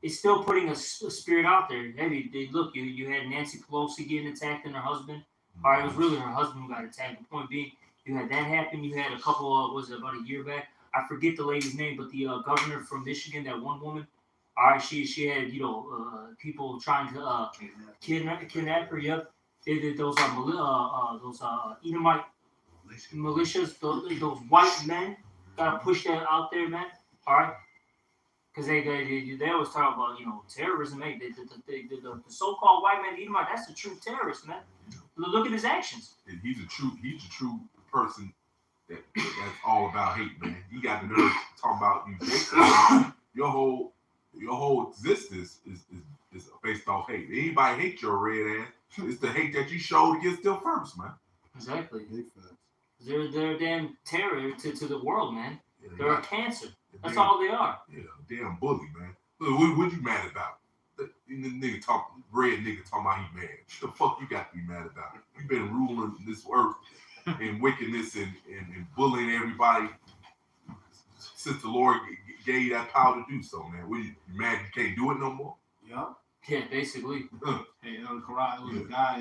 It's still putting a spirit out there. Hey, look, you had Nancy Pelosi getting attacked and her husband. All right, it was really her husband who got attacked. The point being, you had that happen. You had a couple of, about a year back? I forget the lady's name, but the governor from Michigan, that one woman. All right, she had, people trying to kidnap her. Yep. They did those Edomite militias, those white men gotta push that out there, man. All right, because they always talk about terrorism. The so-called white man Edomite, that's the true terrorist, man. Look at his actions. And he's a true person that's all about hate, man. You got the nerve to talk about you Jacob. Your whole existence is based off hate. Anybody hate your red ass, it's the hate that you showed against them first, man. Exactly. They're a damn terror to the world, man. Yeah, they're a cancer. That's all they are. Yeah, damn bully, man. Look, what you mad about? The nigga red nigga talking about he mad. The fuck you got to be mad about? You been ruling this earth and wickedness and bullying everybody since the Lord gave you that power to do so, man. What you mad you can't do it no more? Yeah, basically. Hey, Karai, it was a guy,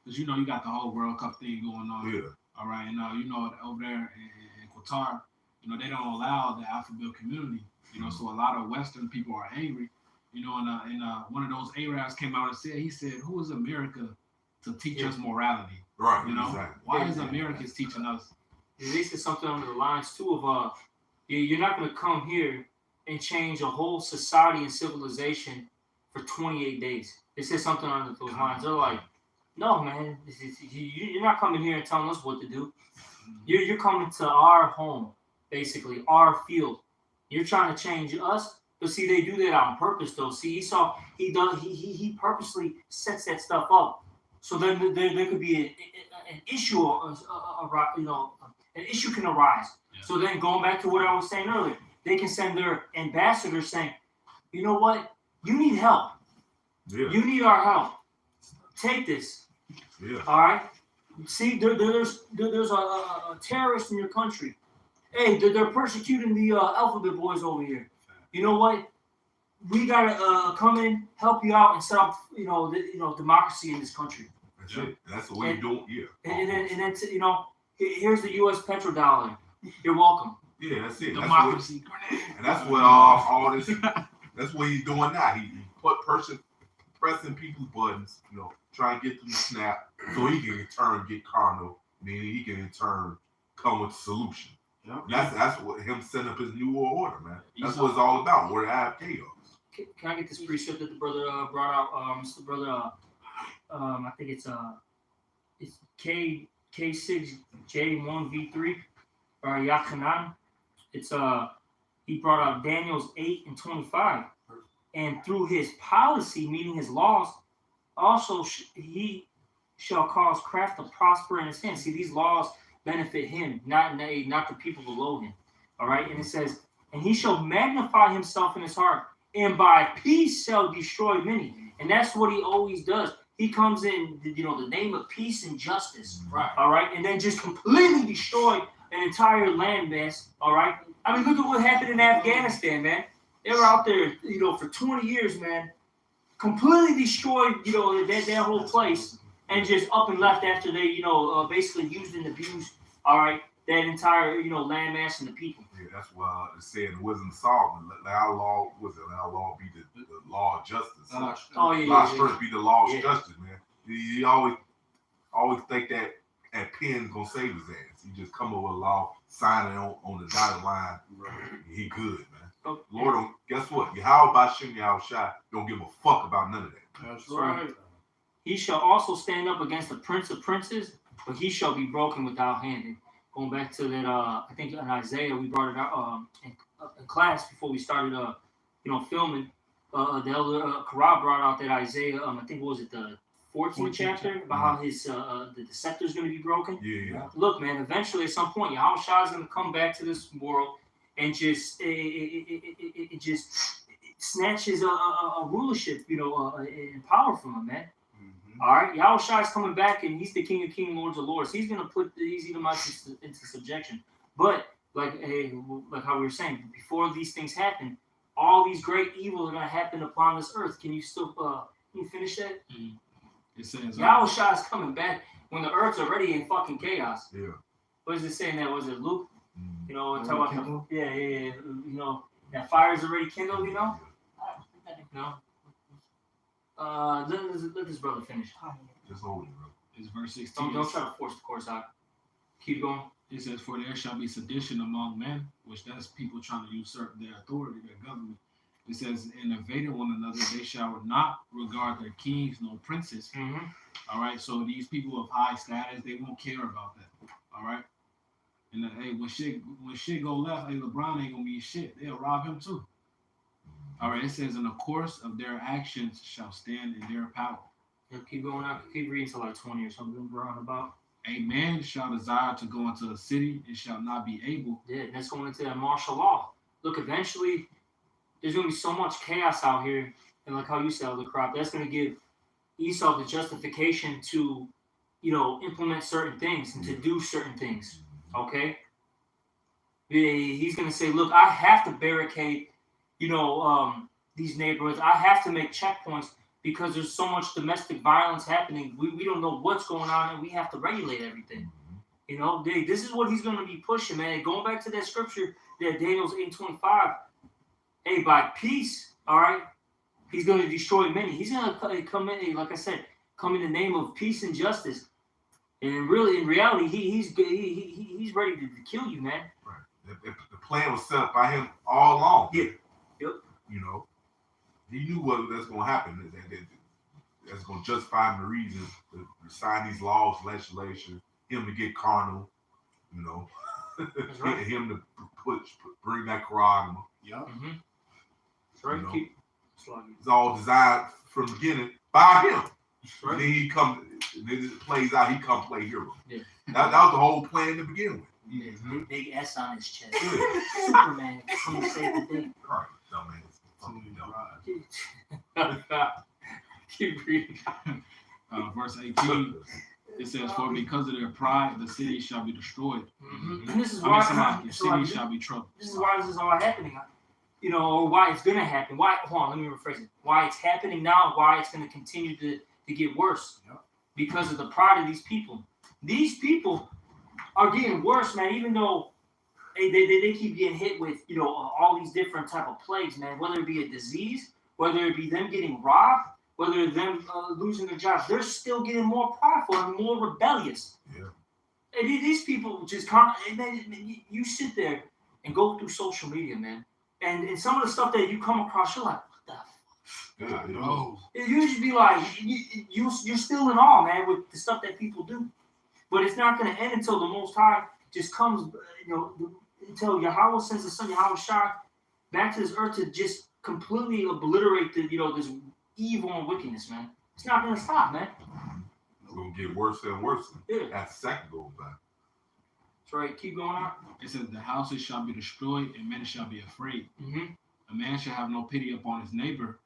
because you got the whole World Cup thing going on. Yeah. All right, and over there in Qatar, you know, they don't allow the Alpha Bill community. You know, so a lot of Western people are angry. You know, and one of those Arabs came out and he said, who is America to teach us morality? Right. You know, Exactly. why is America teaching us? They said something under the lines too of you're not going to come here and change a whole society and civilization for 28 days. They said something under those lines. They're like, no, man, you're not coming here and telling us what to do. You're coming to our home, basically our field. You're trying to change us, but see, they do that on purpose, though. See, he purposely sets that stuff up, so then there could be an issue, an issue can arise. Yeah. So then, going back to what I was saying earlier, they can send their ambassadors saying, you know what, you need help. Yeah. You need our help. Take this. Yeah. All right. See, there's a terrorist in your country. Hey, they're persecuting the Alphabet Boys over here. You know what? We gotta come in, help you out, and set up, democracy in this country. That's it. That's the way you do it. Yeah. And then here's the U.S. petrodollar. You're welcome. Yeah, that's it. Democracy. And that's what all this. That's what he's doing now. He put pressing people's buttons. You know, trying to get them to snap, so he can in turn get carnal. Meaning he can in turn come with a solution. Yep. That's what him setting up his new world order, man. That's what it's all about. We're at chaos. Can I get this precept that the brother brought out? Mr. Brother, I think it's K6J1V3 or Yachanan. It's he brought out Daniel's 8:25, and through his policy, meaning his laws, also he shall cause craft to prosper in his hand. See, these laws benefit him, not the people below him. All right, and it says, and he shall magnify himself in his heart, and by peace shall destroy many. And that's what he always does. He comes in, the name of peace and justice. Right. All right, and then just completely destroy an entire landmass. All right. I mean, look at what happened in Afghanistan, man. They were out there, for 20 years, man. Completely destroyed, that whole place, and just up and left after they, basically used and abused, all right, that entire, landmass and the people. Yeah, that's why it said it wasn't Solomon. Our law be the law of justice. Law strength be the law of justice, man. You always think that pen's gonna save his ass. He just come over a law, sign it on the dotted line. Right. He good, man. Okay. Lord, guess what? Yahweh Bashim Yahushua don't give a fuck about none of that. That's right. He shall also stand up against the prince of princes, but he shall be broken without hand. And going back to that, I think in Isaiah, we brought it out in class before we started, filming. The elder Karab brought out that Isaiah, I think, what was it, the 14th chapter, about how his the scepter is going to be broken. Yeah. Look, man, eventually at some point, Yahushua is going to come back to this world and just it just snatches a rulership, and power from him, man. All right, Yahushua is coming back, and he's the King of Kings, Lords of Lords. He's going to put these Edomites into subjection. But like how we were saying, before these things happen, all these great evils are going to happen upon this earth. Can you still can you finish that? Mm-hmm. It says Yahushua is coming back when the earth's already in fucking chaos. Yeah. What is it saying? That was it, Luke? Mm-hmm. Talk about yeah. That fire's already kindled. No. Let this brother finish. Just hold it, bro. It's verse 16. Don't try to force the course out. Keep going. It says, for there shall be sedition among men, which that's people trying to usurp their authority, their government. It says, and invading one another, they shall not regard their kings nor princes. Mm-hmm. All right, so these people of high status, they won't care about that. All right, and hey, when shit go left, hey, LeBron ain't gonna be shit. They'll rob him too. All right, it says, in the course of their actions shall stand in their power. Yeah, keep going out. Keep reading till like 20 or something around about. A man shall desire to go into a city and shall not be able. Yeah, that's going into that martial law. Look, eventually, there's going to be so much chaos out here, and like how you said, the crop, that's going to give Esau the justification to, implement certain things and to do certain things. Okay? He's going to say, look, I have to barricade, these neighborhoods. I have to make checkpoints because there's so much domestic violence happening. We don't know what's going on, and we have to regulate everything. You know, this is what he's going to be pushing, man. Going back to that scripture, that Daniel's 8:25. Hey, by peace, all right, he's going to destroy many. He's going to come in, like I said, come in the name of peace and justice. And really, in reality, he's ready to kill you, man. Right. The plan was set up by him all along. Yeah. Yep. You know, he knew what that's going to happen. That's going to justify him the reason to sign these laws, legislation, him to get carnal, you know, right. Him to bring that Quran. Yep. Mm-hmm. That's right. You know, it's all designed from the beginning by him. Right. And then he comes, then it plays out. He come play hero. Yeah. That was the whole plan to begin with. Mm-hmm. Big S on his chest. Superman. Come to save the day. Right. Dumbass. Keep reading. Verse 18. It says, "For because of their pride, the city shall be destroyed." Mm-hmm. And this is why the city shall be troubled. This is why this is all happening. You know, or why it's gonna happen. Why? Hold on, let me rephrase it. Why it's happening now? Why it's gonna continue to get worse? Yep. Because of the pride of these people. These people are getting worse, man. Even though they keep getting hit with, you know, all these different type of plagues, man. Whether it be a disease, whether it be them getting robbed, whether it's them losing their jobs, they're still getting more prideful and more rebellious. Yeah. And these people just you sit there and go through social media, man, and some of the stuff that you come across, you're like, what the fuck? Yeah, oh. You should be like, you're still in awe, man, with the stuff that people do. But it's not going to end until the Most High just comes, you know, until Yahweh sends the Son, Yahweh Shai, back to this earth to just completely obliterate the, you know, this evil and wickedness, man. It's not going to stop, man. It's going to get worse and worse. Yeah. As the second goes by. That's right. Keep going on. It says, "The houses shall be destroyed, and men shall be afraid. Mm-hmm. A man shall have no pity upon his neighbor,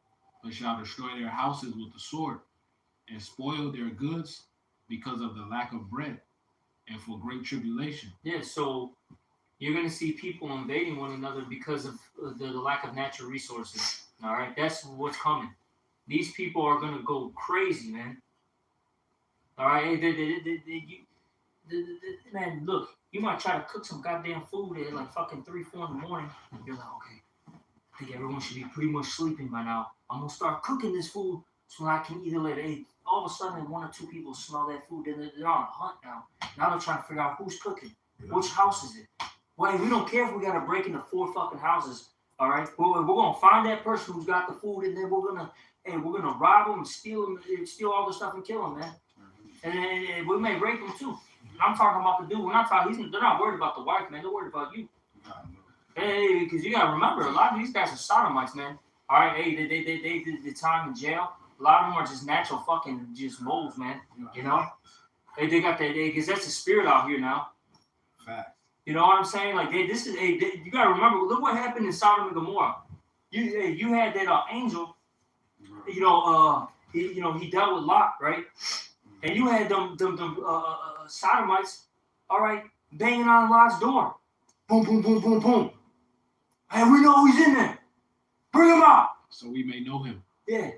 but shall destroy their houses with the sword, and spoil their goods because of the lack of bread, and for great tribulation." Yeah, so you're going to see people invading one another because of the lack of natural resources. All right? That's what's coming. These people are going to go crazy, man. All right? Man, look, you might try to cook some goddamn food at like fucking 3, 4 in the morning. You're like, okay, I think everyone should be pretty much sleeping by now. I'm going to start cooking this food so I can eat it later. Hey, all of a sudden, 1 or 2 people smell that food. They're on a hunt now. Now they're trying to figure out who's cooking. Yeah. Which house is it? Well, we don't care if we got to break into 4 fucking houses. All right? We're going to find that person who's got the food, and then we're going to rob them and steal all the stuff and kill them, man. And we may rape them, too. I'm talking about the dude. They're not worried about the wife, man. They're worried about you. Hey, because you got to remember, a lot of these guys are sodomites, man. All right? Hey, they did the time in jail. A lot of them are just natural fucking just moles, man. You know? Hey, they got that, because that's the spirit out here now. Fact. You know what I'm saying? Like, you got to remember, look what happened in Sodom and Gomorrah. You had that angel, you know, he dealt with Lot, right? And you had them sodomites, all right, banging on Lot's door. Boom, boom, boom, boom, boom. Hey, we know he's in there. Bring him out. So we may know him. Yeah.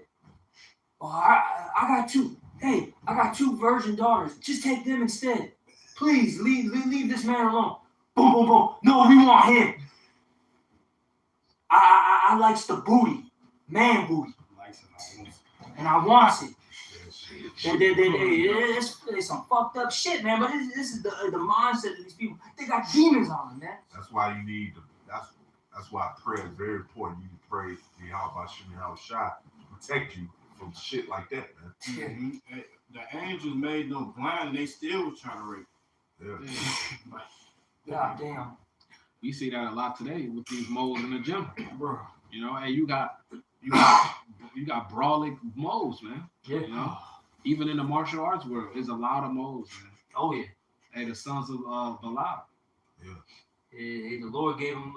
Oh, I got 2. Hey, I got 2 virgin daughters. Just take them instead. Please, leave this man alone. Boom, boom, boom. No, we want him. I likes the booty. Man booty. And I wants it. It's some fucked up shit, man. But this is the mindset of these people. They got demons on them, man. That's why you need that's why prayer is very important. You can pray to Yahweh Shai to protect you from shit like that, man. Mm-hmm. The angels made them blind. They still was trying to rape. Yeah. God damn. We see that a lot today with these moles in the gym, bro. You know, and you got brawling moles, man. Yeah. You know, even in the martial arts world, there's a lot of moles, man. Oh yeah. Hey, the sons of Balaam. Yeah. The Lord gave him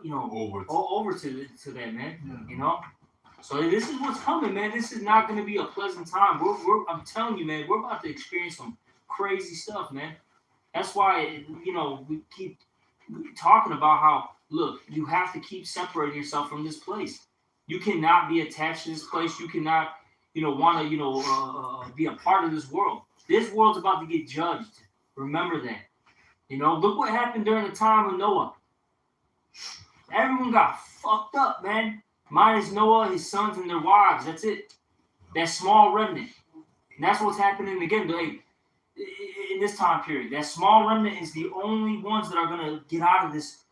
you know, over to that, man. Yeah. You know. So this is what's coming, man. This is not going to be a pleasant time. I'm telling you, man. We're about to experience some crazy stuff, man. That's why, you know, we keep talking about how, look, you have to keep separating yourself from this place. You cannot be attached to this place. You cannot, you know, want to, you know, be a part of this world. This world's about to get judged. Remember that. Look what happened during the time of Noah. Everyone got fucked up, man. Minus Noah, his sons, and their wives. That's it. That small remnant. And that's what's happening again. Like, in this time period, that small remnant is the only ones that are gonna get out of this,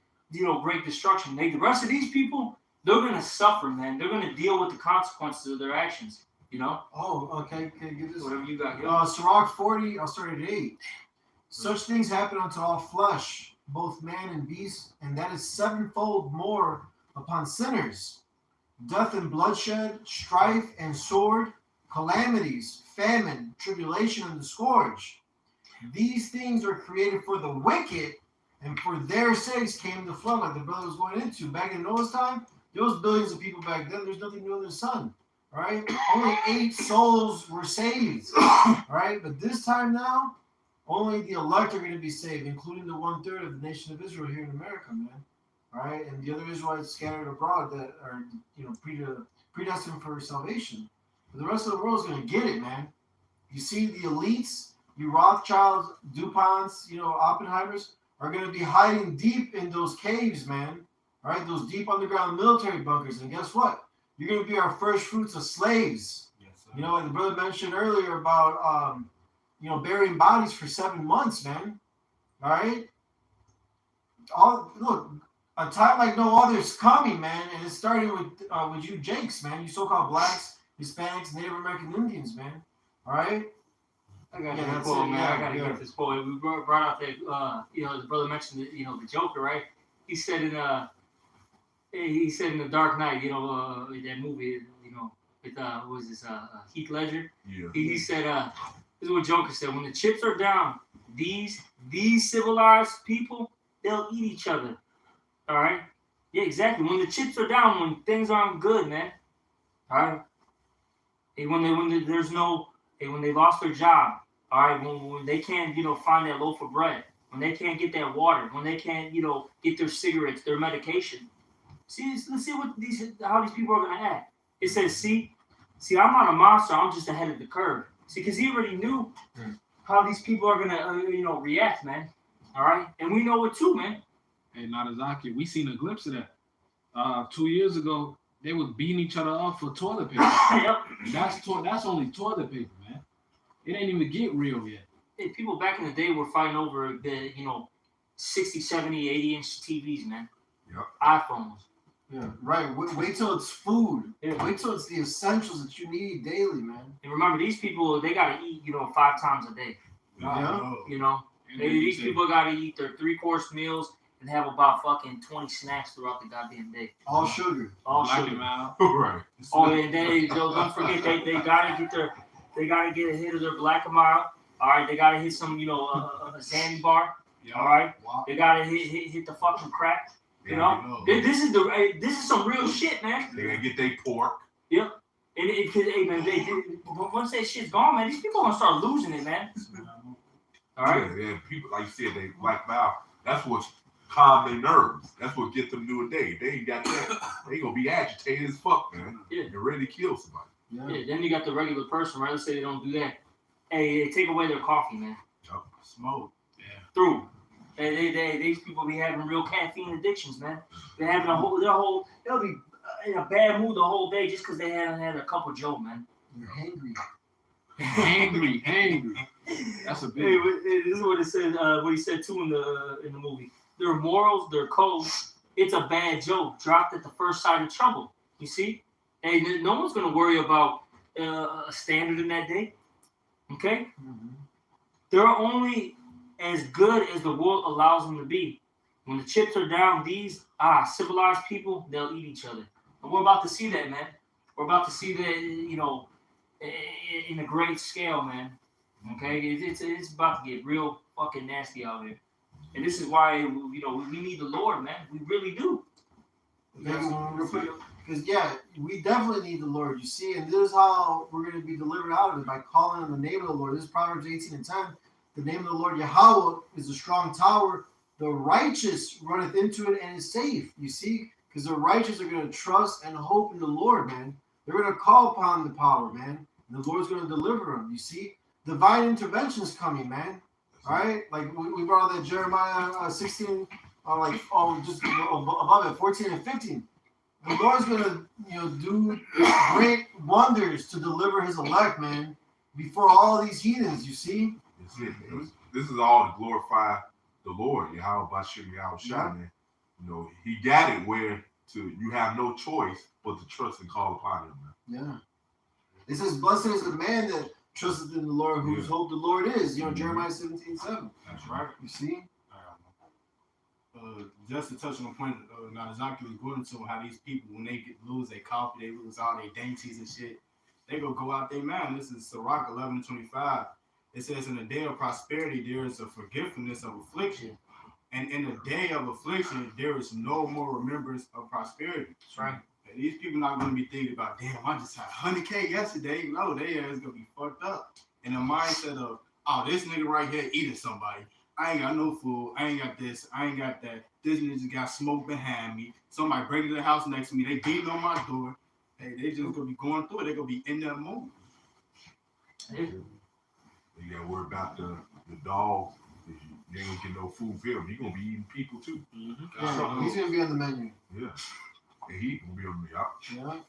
great destruction. The rest of these people, they're gonna suffer, man. They're gonna deal with the consequences of their actions. Oh, okay. Get this. Whatever you got. Sirach 40. I'll start at 8. Such things happen unto all flesh, both man and beast, and that is sevenfold more upon sinners. Death and bloodshed, strife and sword, calamities, famine, tribulation, and the scourge. These things are created for the wicked, and for their sakes came the flood, like the brother was going into. Back in Noah's time, there was billions of people back then. There's nothing new under the sun. All right? Only 8 souls were saved. All right? But this time now, only the elect are going to be saved, including the 1/3 of the nation of Israel here in America, man. All right? And the other Israelites scattered abroad that are, predestined for salvation. But the rest of the world is going to get it, man. You see, the elites, you Rothschilds, DuPonts, Oppenheimers, are going to be hiding deep in those caves, man. All right? Those deep underground military bunkers. And guess what? You're going to be our first fruits of slaves. Yes, sir. Like the brother mentioned earlier about, burying bodies for 7 months, man. All right? Look, a time like no other is coming, man. And it's starting with you Jakes, man. You so-called blacks, Hispanics, Native American Indians, man. All right? I got Yeah, this that's quote, it, man. yeah, I gotta yeah. get this quote. We brought out that, the brother mentioned, the Joker, right? He said in The Dark Knight, that movie, with what was this, Heath Ledger. Yeah. He said, this is what Joker said: when the chips are down, these civilized people, they'll eat each other. All right? Yeah, exactly. When the chips are down, when things aren't good, man. All right. Hey, when they lost their job, all right, when they can't, find that loaf of bread, when they can't get that water, when they can't, get their cigarettes, their medication. Let's see how these people are gonna act. It says, see, I'm not a monster. I'm just ahead of the curve. See, because he already knew how these people are gonna, react, man. All right, and we know it too, man. Hey, Narazaki, we seen a glimpse of that. 2 years ago, they was beating each other up for toilet paper. Yep. That's only toilet paper, man. It ain't even get real yet. Hey, people back in the day were fighting over the, 60, 70, 80-inch TVs, man. Yep. iPhones. Yeah, right. Wait till it's food. Yeah. Wait till it's the essentials that you need daily, man. And remember, these people, they gotta eat, 5 times a day. Yeah. And then These you people gotta eat their 3-course meals and have about fucking 20 snacks throughout the goddamn day. All sugar. All black sugar. him out. Right. Oh, and don't forget they gotta get a hit of their black amount. All right, they gotta hit some, a Zanny bar. Yeah. All right, Wow. they gotta hit the fucking crack. This is some real shit, man. They gotta get their pork. Yep. And hey, man, once that shit's gone, man, these people gonna start losing it, man. All right. Yeah, people, like you said, they black out. That's what's calm their nerves. That's what get them through a day. They ain't got that. They gonna be agitated as fuck, man. Yeah. They're ready to kill somebody. Yeah. Then you got the regular person, right? Let's say they don't do that. Hey, they take away their coffee, man. Smoke. Yeah. Through. These people be having real caffeine addictions, man. They're having they'll be in a bad mood the whole day just because they haven't had a cup of Joe, man. You're hangry. Hangry. That's a big. Hey, this is what it said. What he said too in the movie. Their morals, their codes. It's a bad joke dropped at the first sign of trouble. You see? Hey, no one's gonna worry about a standard in that day. Okay? Mm-hmm. They're only as good as the world allows them to be. When the chips are down, these civilized people, they'll eat each other. And we're about to see that, man. We're about to see that, in a great scale, man. Okay, it's about to get real fucking nasty out here, and this is why we need the Lord, man. We really do. Because we definitely need the Lord. You see, and this is how we're going to be delivered out of it, by calling on the name of the Lord. This is Proverbs 18:10. The name of the Lord Yahweh is a strong tower. The righteous runneth into it and is safe. You see, because the righteous are going to trust and hope in the Lord, man. They're going to call upon the power, man. And the Lord's going to deliver them. You see, divine intervention is coming, man. All right, like we brought that Jeremiah 16, just above it, 14 and 15. The Lord's gonna, do great wonders to deliver His elect, man, before all these heathens. You see? This is all to glorify the Lord, Yahweh Bashim Yahweh Shai, man. He got it where you have no choice but to trust and call upon Him, man. Yeah. It says, "Blessed is the man that trusteth in the Lord, whose hope the Lord is." Jeremiah 17:7. That's right. You see? Just to touch on the point, not exactly going to how these people, when they lose their coffee, they lose all their dainties and shit, they go out there, man. This is Sirach 11:25. It says, "In the day of prosperity, there is a forgiveness of affliction. And in the day of affliction, there is no more remembrance of prosperity." That's right. And these people not going to be thinking about, damn, I just had 100K yesterday. No, they ass going to be fucked up. In the mindset of, oh, this nigga right here eating somebody. I ain't got no food. I ain't got this. I ain't got that. This nigga just got smoke behind me. Somebody breaking the house next to me. They beating on my door. Hey, they just going to be going through it. They going to be in that moment. You got to worry about the dog. You ain't going to get no food for him. You're going to be eating people too. Yeah, he's going to be on the menu. Yeah. And he going to be on the menu. Yeah.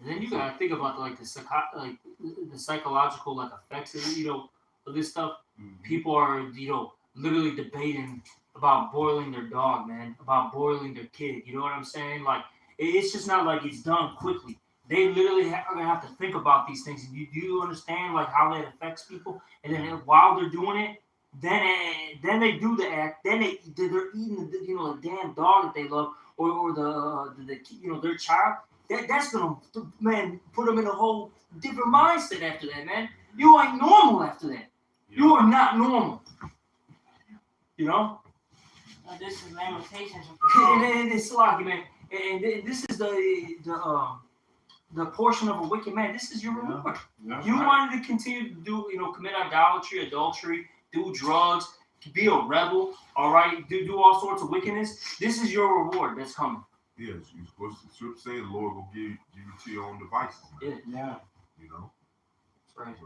And then you gotta think about the psychological effects of this stuff. Mm-hmm. People are literally debating about boiling their dog, man, about boiling their kid. You know what I'm saying? Like it's just not like it's done quickly. They literally are gonna have to think about these things. Do you understand how that affects people? And then while they're doing it, then they do the act. Then they're eating the damn dog that they love or the their child. That's gonna, man, put them in a whole different mindset after that, man. You ain't normal after that. You are not normal. This is Lamentations. And it's like, man, and this is the portion of a wicked man. This is your reward. You wanted to continue to do, commit idolatry, adultery, do drugs, be a rebel, all right, do all sorts of wickedness. This is your reward that's coming. Yes, you're supposed to. Scripture say the Lord will give you to your own devices, man. Yeah. That's right.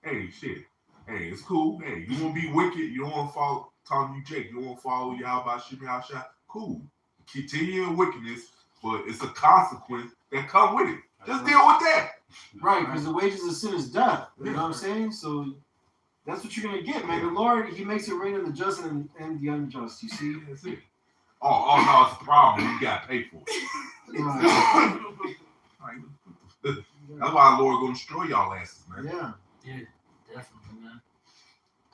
Hey, shit. Hey, it's cool. Hey, you want to be wicked? You don't want to follow, talking to you, Jake. You don't want to follow Yahweh Shimmy Shot? Cool. Continue in wickedness, but it's a consequence that come with it. Just deal with that. Right, because the wages of sin is death. You know what I'm saying? So that's what you're going to get, man. The Lord, He makes it rain on the just and the unjust. You see? That's it. Oh no, it's a problem. You got to pay for it. That's why the Lord going to destroy y'all asses, man. Yeah. Definitely, man.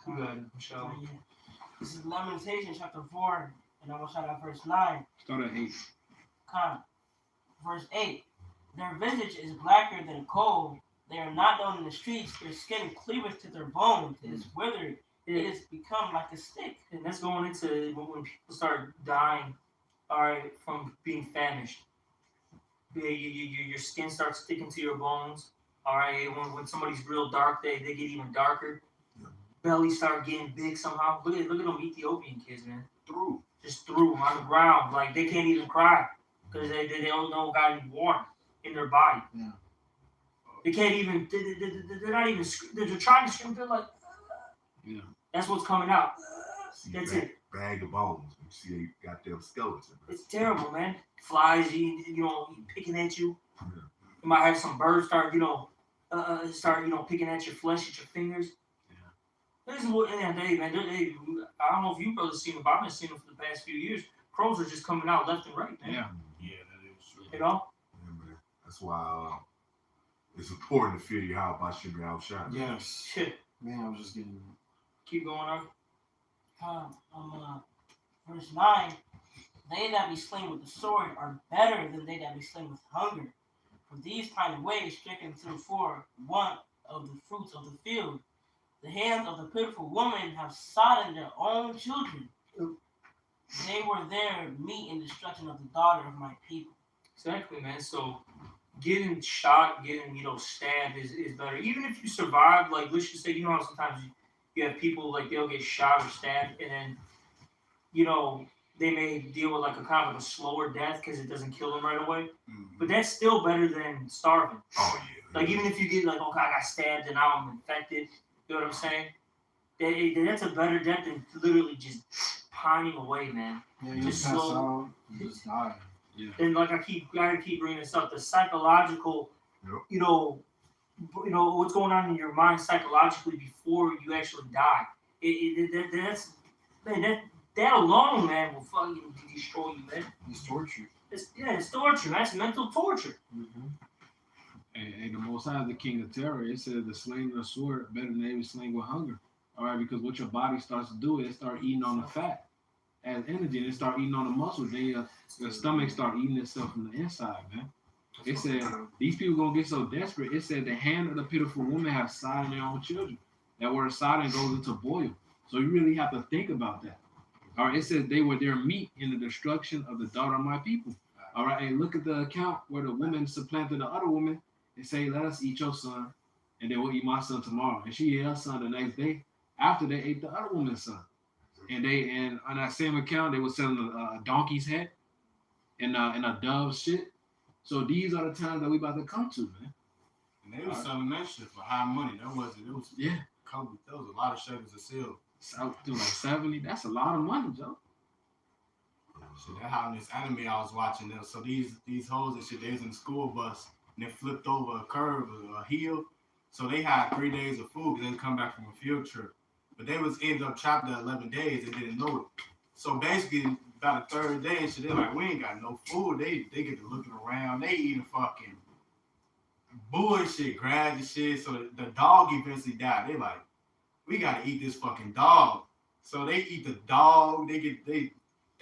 You got it, Michelle. This is Lamentations chapter 4, and I'm going to start at verse 9. Start at 8. Verse 8. Their visage is blacker than coal. They are not known in the streets. Their skin cleaveth to their bones. It is withered. It has become like a stick. And that's going into when people start dying, all right, from being famished. Your skin starts sticking to your bones, all right. When somebody's real dark, they get even darker. Bellies start getting big somehow. Look at them Ethiopian kids, man. Just through on the ground, like they can't even cry because they don't got any water in their body. Yeah. They can't even. They're not even. They're trying to scream. They're like. Yeah. That's what's coming out. That's it. Bag of bones. You see a goddamn skeleton. It's terrible, man. Flies, picking at you. Yeah. You might have some birds start picking at your flesh, at your fingers. Yeah. This is what, man. I don't know if you brothers seen them, but I've been seeing them for the past few years. Crows are just coming out left and right, man. Yeah, that is true. You know. Yeah, man. That's why it's important to fear Yahweh by Shimmy Shot. Yes. Shit. Man, I was just getting. Keep going on. Verse 9. They that be slain with the sword are better than they that be slain with hunger. For these pine away, stricken through for want of the fruits of the field. The hands of the pitiful woman have sodden their own children. They were their meat in destruction of the daughter of my people. Exactly, man. So getting shot, getting stabbed is better. Even if you survive, like let's just say, how sometimes you have people they'll get shot or stabbed, and then they may deal with like a kind of a slower death because it doesn't kill them right away. Mhm. But that's still better than starving. Oh yeah. Like even if you get like, okay, I got stabbed and now I'm infected. You know what I'm saying? That's a better death than literally just pining away, man. Yeah, you Just just pass slow. out, you just die. And like I gotta keep bringing this up, the psychological, Yep. you know what's going on in your mind psychologically before you actually die. That's man, that alone, man, will fucking destroy you, man. It's torture. It's torture, man. It's mental torture. Mm-hmm. And the Most High is the King of Terror. It says the slaying of the sword better than every slaying with hunger. All right, because what your body starts to do is start eating on the fat as energy, and it start eating on the muscles. Then your stomach start eating itself from the inside, man. It said these people gonna get so desperate. It said the hand of the pitiful woman have sodden their own children. That word sodden goes into boil. So you really have to think about that. All right, it says they were their meat in the destruction of the daughter of my people. All right, and look at the account where the woman supplanted the other woman and say, let us eat your son, and then we'll eat my son tomorrow. And she ate her son the next day after they ate the other woman's son. And on that same account, they were selling a donkey's head and a dove's shit. So these are the times that we about to come to, man. And they was selling that shit for high money. That was Yeah. There was a lot of shekels of silver. Out to like 70. That's a lot of money, Joe. Shit, that how in this anime I was watching them. So these hoes and shit, they was in the school bus and they flipped over a curve, a hill. So they had 3 days of food because they come back from a field trip. But they was ended up trapped there 11 days and didn't know it. So basically, about the third day and shit, they're like, we ain't got no food. They get to looking around. They eating fucking bullshit, grass and shit. So the dog eventually died. They like, we gotta eat this fucking dog. So they eat the dog. They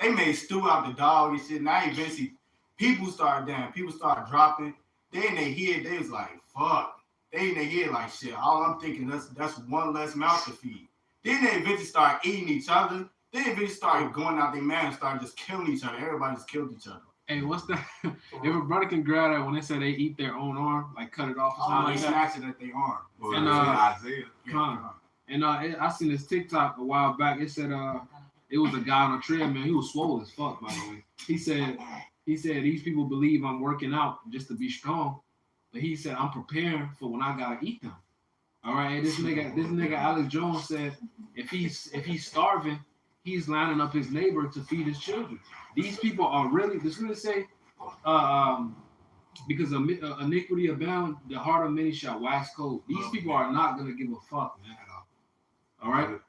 made stew out the dog and shit. Now eventually, people started down. People started dropping. They in their head, they was like, fuck. They in their head like, shit, all I'm thinking, that's one less mouth to feed. Then they eventually started eating each other. Then they eventually started going out their man and started just killing each other. Everybody just killed each other. Hey, what's that? If a brother can grab that when they say they eat their own arm, like cut it off or something They like that. snatched it at their arm. And, Isaiah. And I seen this TikTok a while back. It said it was a guy on a treadmill. He was swole as fuck, by the way. He said these people believe I'm working out just to be strong, but he said I'm preparing for when I gotta eat them. All right, and this nigga Alex Jones said if he's starving, he's lining up his neighbor to feed his children. These people are really, this really say, because of iniquity abound, the heart of many shall wax cold. These people are not gonna give a fuck, man. All right.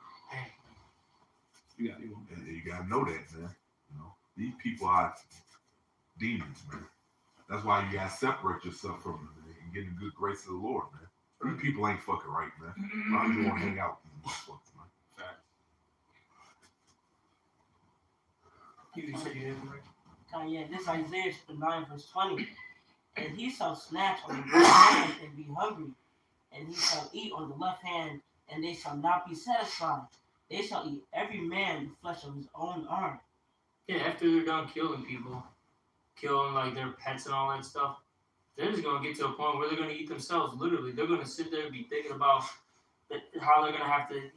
You gotta know that, man. You know, these people are demons, man. That's why you gotta separate yourself from them, man, and get in the good grace of the Lord, man. These people ain't fucking right, man. Why do you want to hang out with these motherfuckers, man? You said you didn't, right? Yeah, this Isaiah 9 verse 20. And he shall snatch on the right hand and be hungry, and he shall eat on the left hand, and they shall not be satisfied. They shall eat every man the flesh of his own arm. Yeah, after they're done killing people, killing like their pets and all that stuff, they're just gonna get to a point where they're gonna eat themselves. Literally, they're gonna sit there and be thinking about how they're gonna have to,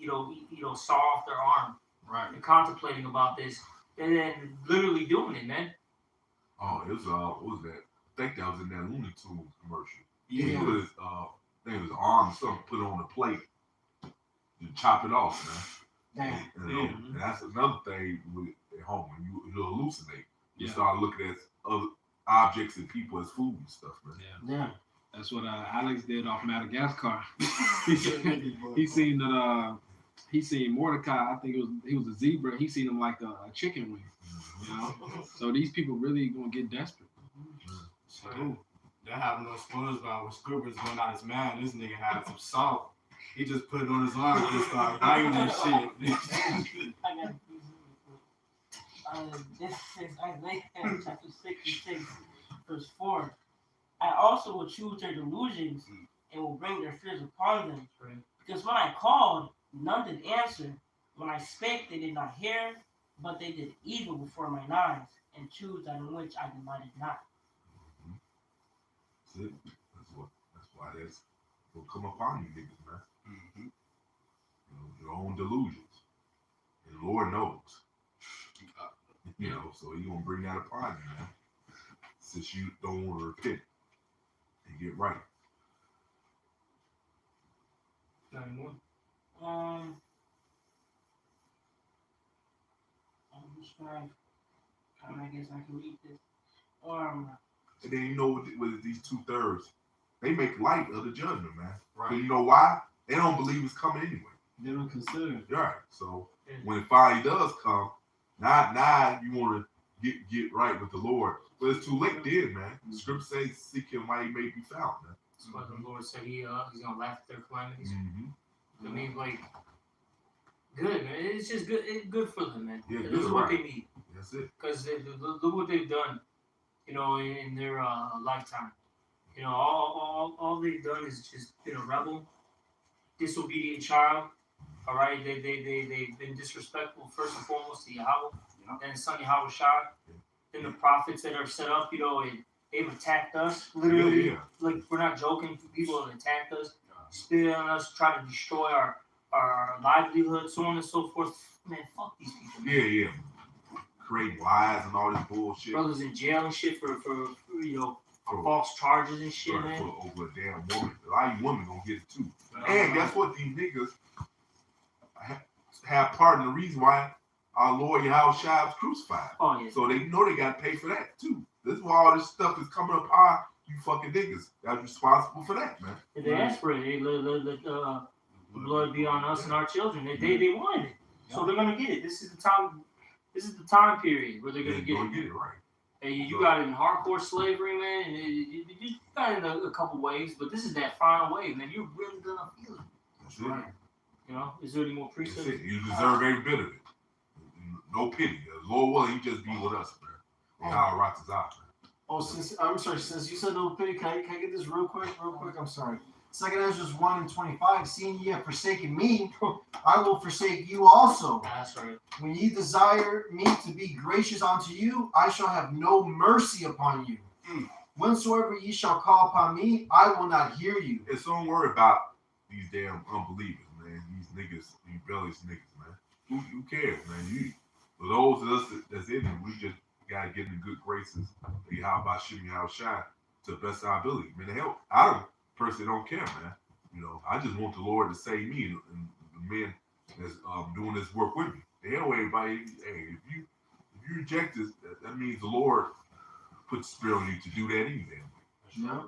saw off their arm, Right. and contemplating about this, and then literally doing it, man. Oh, it was what was that? I think that was in that Looney Tunes commercial. Yeah. He put his his arm or something, put it on the plate, you chop it off, man. And that's another thing with at home when you hallucinate. You start looking at other objects and people as food and stuff, man. Yeah. That's what Alex did off Madagascar. he seen that he seen Mordecai. I think he was a zebra. He seen him like a chicken wing. You know. So these people really gonna get desperate. So, that happened on SpongeBob when Squidward's going out his mouth. This nigga had some salt. He just put it on his arm and just started biting that shit. I got this is Isaiah chapter 66, verse 4. I also will choose their delusions and will bring their fears upon them. Right. Because when I called, none did answer. When I spake, they did not hear, but they did evil before mine eyes, and choose that in which I delighted not. That's it. That's why that's will come upon you niggas, man. Mm-hmm. You know, your own delusions. And Lord knows. You know, so he gonna bring that upon you, man. Since you don't want to repent and get right. I'm just trying. I guess I can read this. And then you know with these 2/3, they make light of the judgment, man. Right. And you know why? They don't believe it's coming anyway. They don't consider it. Right. So when it finally does come, now you want to get right with the Lord. But it's too late then, man. The scripture says, seek him while he may be found, man. That's why the Lord said he's gonna laugh at their calamities. Mm-hmm. I mean, like, good, man. It's just good. It's good for them, man. Yeah, this good, is what right. they need. That's it. Because look what they've done, you know, in their lifetime. You know, all they've done is just been a rebel, disobedient child. All right, they've been disrespectful first and foremost to Yahweh, then His Son Yahweh Shai, then the prophets that are set up. You know, and they've attacked us literally. Yeah. Like, we're not joking. People have attacked us, spit on us, trying to destroy our livelihood, so on and so forth. Man, fuck these people. Man. Yeah. Create lies and all this bullshit. Brothers in jail and shit for you know, false charges and shit, Right, man. over a damn woman. A lot of you women gonna get it too. And guess what? These niggas have part in the reason why our Lord Yahweh Shai was crucified. Oh yeah. So they know they gotta pay for that too. This is why all this stuff is coming up high. You fucking niggas that's responsible for that, man. If they asked for it, they let the blood be on us and our children. They wanted it, so they're gonna get it. This is the time. This is the time period where they're gonna get it. Right. Hey, you got it in hardcore slavery, man. And you got it in a couple ways, but this is that final wave, man. You're really gonna feel it. That's right. You know, is there any more precepts? You deserve every bit of it. No pity. Lord willing, you just be with us, man. And our rocks is out, man. Oh, since you said no pity, can I get this real quick? I'm sorry. 2 Ezra 1:25. Seeing ye have forsaken me, I will forsake you also. That's right. When ye desire me to be gracious unto you, I shall have no mercy upon you. Whensoever ye shall call upon me, I will not hear you. And so don't worry about these damn unbelievers, man. These niggas, these rebellious niggas, man. Who cares, man? For those of us that's in it, we just gotta get in the good graces of Yahweh Shem Yahweh Shai to the best of our ability. Man, hell, I personally don't care, man. You know, I just want the Lord to save me and the men that's doing this work with me. The hell, everybody. Hey, if you reject this, that means the Lord put the spirit on you to do that anyway. Yeah.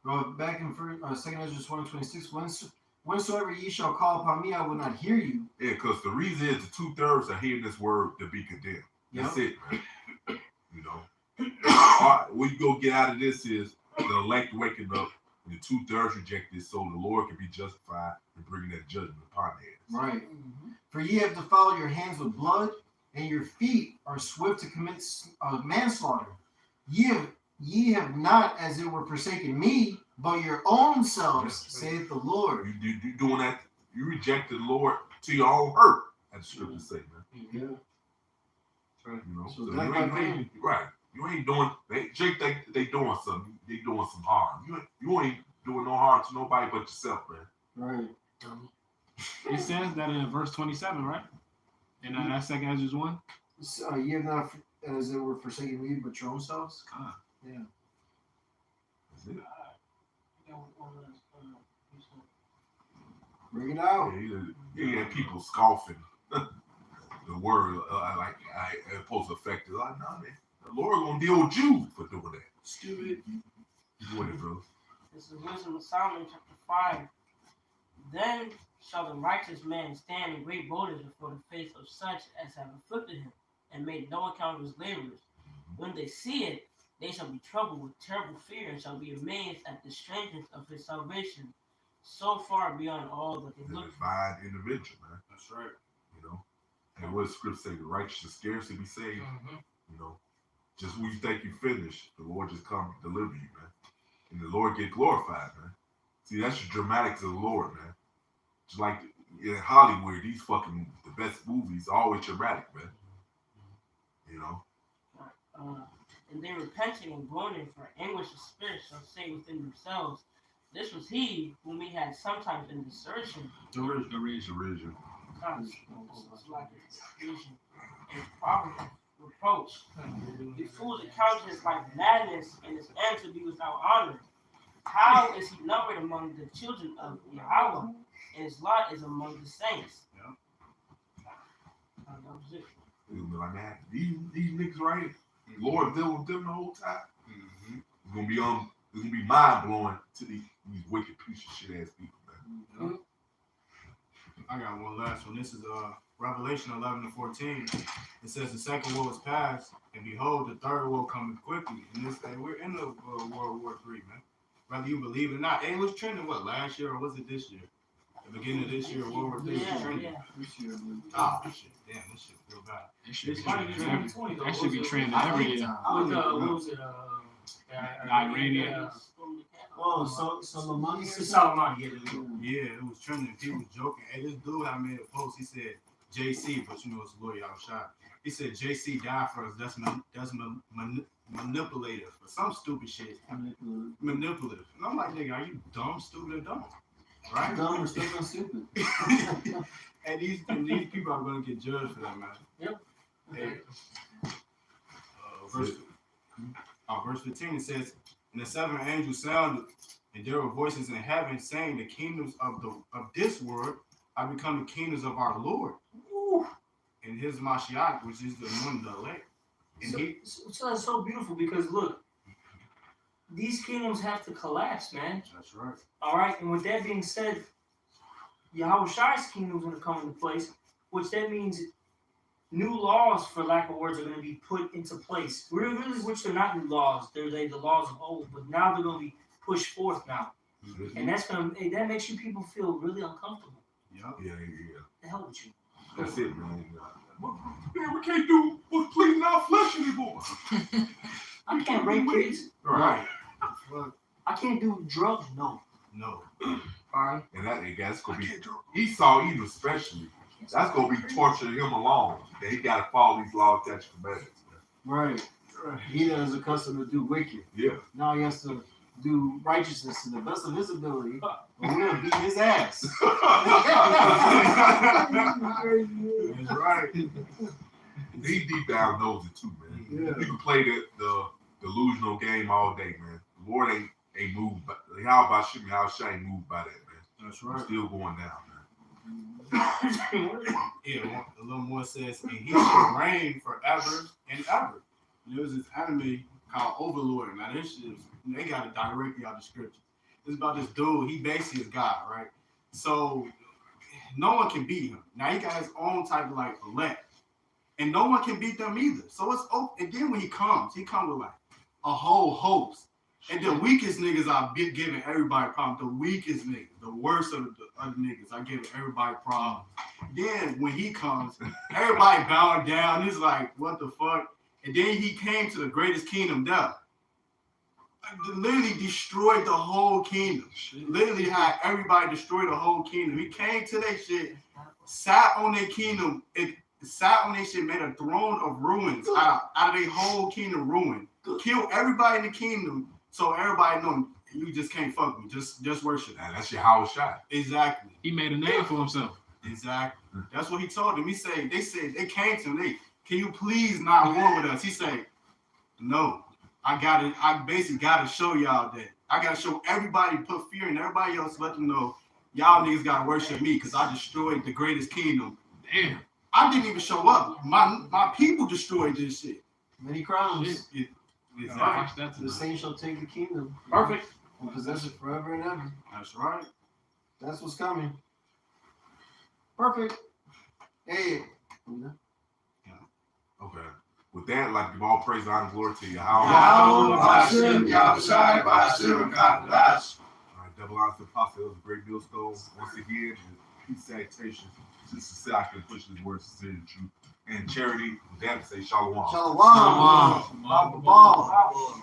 Well, back in 2 Ezra 1:26, whensoever ye shall call upon me, I will not hear you. Yeah, because the reason is the 2/3 are hearing this word to be condemned. That's it, man. You know. All right, what you go get out of this is the elect waking up and the 2/3 reject this, so the Lord can be justified in bringing that judgment upon their heads. Right. For ye have defiled your hands with blood, and your feet are swift to commit manslaughter. Ye have not, as it were, forsaken me, but your own selves, saith the Lord. You doing that? You rejected the Lord to your own hurt, as the scriptures say, man. Yeah. You know, So so that's you ain't right. You ain't doing. They doing something. They doing some harm. You ain't doing no harm to nobody but yourself, man. Right. Dummy. It says that in verse 27, right? And that 2 Ezra 1. Ye have not, as it were, forsaken me, but your own selves. Yeah. That's it. Bring it out. Yeah, had people scoffing the word like I supposed to affect it. Like, nah, man, the Lord gonna deal with you for doing that. Stupid. Doing it, bro. This is Wisdom of Solomon, chapter 5. Then shall the righteous man stand in great boldness before the face of such as have afflicted him, and made no account of his labors. When they see it, they shall be troubled with terrible fear, and shall be amazed at the strangeness of his salvation, so far beyond all that they The look for. divine intervention, man. That's right. You know, and what does Scripture say? The righteous shall scarcely be saved. Mm-hmm. You know, just when you think you finished, the Lord just come to deliver you, man, and the Lord get glorified, man. See, that's the dramatics of the Lord, man. Just like in Hollywood, these fucking the best movies are always dramatic, man. You know. And they repenting and groaning for anguish of spirit shall say within themselves, this was he whom we had sometimes in desertion. Derision. It's like vision and proper reproach. The fool's account is like madness, and his end to be without honor. How is he numbered among the children of Yahweh, and his lot is among the saints? Yeah. That was it. It'll be like, man, these niggas right here, the Lord dealing with them the whole time. Mm-hmm. It's gonna be mind blowing to these wicked piece of shit ass people, man. Yep. I got one last one. This is Revelation 11:14. It says the second woe is past, and behold, the third woe coming quickly. And this day we're in the World War III, man. Whether you believe it or not, it was trending what last year or was it this year? The beginning of this year, World War III was trending. This year, Oh shit, damn, this shit feel bad. It should be This might be trending every- 2020 though. That should be Was it- trending every year. What was it? Iranian. Oh, so Lamani It's is Solomon, Yeah, it was trending. People joking. Hey, this dude I made a post. He said JC, but you know it's a lawyer outside. He said JC died for us. That's manipulative for some stupid shit. Manipulative. And I'm like, nigga, are you dumb, stupid, or dumb? Right? dumb or stupid, stupid. and these people are gonna get judged for that, man. Yep. Hey, verse 15 it says, and the seventh angel sounded, and there were voices in heaven saying, the kingdoms of this world are become the kingdoms of our Lord. Ooh. And his Mashiach, which is the one, the elect. And So that's so beautiful because look, these kingdoms have to collapse, man. that's right. All right, and with that being said, Yahweh Shai's kingdom is going to come into place, which that means new laws, for lack of words, are going to be put into place. Really, which they're not new laws; they're the laws of old, but now they're going to be pushed forth now, and that makes you people feel really uncomfortable. Yep. Yeah. The hell with you. That's it, man. Man, we can't do what's pleasing our flesh anymore. I can't rape kids. Right. Well, I can't do drugs. No. no. All right. And that's gonna be Esau, even especially. That's gonna be torturing him alone. That he gotta follow these laws, statutes, and commandments. Right. He that is accustomed to do wicked. Yeah. Now he has to do righteousness to the best of his ability. But we're gonna beat his ass. That's right. He deep down knows it too, man. Yeah. You can play the delusional game all day, man. The Lord ain't moved by how about shit, how shit ain't moved by that, man. That's We're right. still going down, man. Yeah, a little more says, and he shall reign forever and ever. There was this anime called Overlord. Now this shit, they got it directly out of the scripture. It's about this dude. He basically is God, right? So no one can beat him. Now he got his own type of like elect, and no one can beat them either. So it's open. And then when he comes with like a whole host. And the weakest niggas are giving everybody problems. The weakest niggas, the worst of the other niggas are giving everybody problems. Then when he comes, everybody bowing down. It's like, what the fuck? And then he came to the greatest kingdom there. Literally destroyed the whole kingdom. Literally had everybody destroy the whole kingdom. He came to that shit, sat on their kingdom, sat on their shit, made a throne of ruins out of their whole kingdom ruined. Killed everybody in the kingdom. So everybody know you just can't fuck me. Just worship. Nah, that's your Howard shot. Exactly. He made a name for himself. Exactly. That's what he told them. They said they came to him. Can you please not war with us? He said, no. I basically gotta show y'all that. I gotta show everybody, put fear in everybody else, let them know y'all niggas gotta worship me because I destroyed the greatest kingdom. Damn. I didn't even show up. My people destroyed this shit. Many crowns. Exactly. Watch that The tonight. saints shall take the kingdom. Perfect. And possess it forever and ever. That's right. That's what's coming. Perfect. Hey. Okay. With that, I'd like to give all praise, honor, and glory to you. All Yahweh, right, double honor to the apostle of the great millstone. Once again, peace, salutations. Sister say I can push this word sincerely and truth. And charity, with that, say shalom. Shalom. Ball.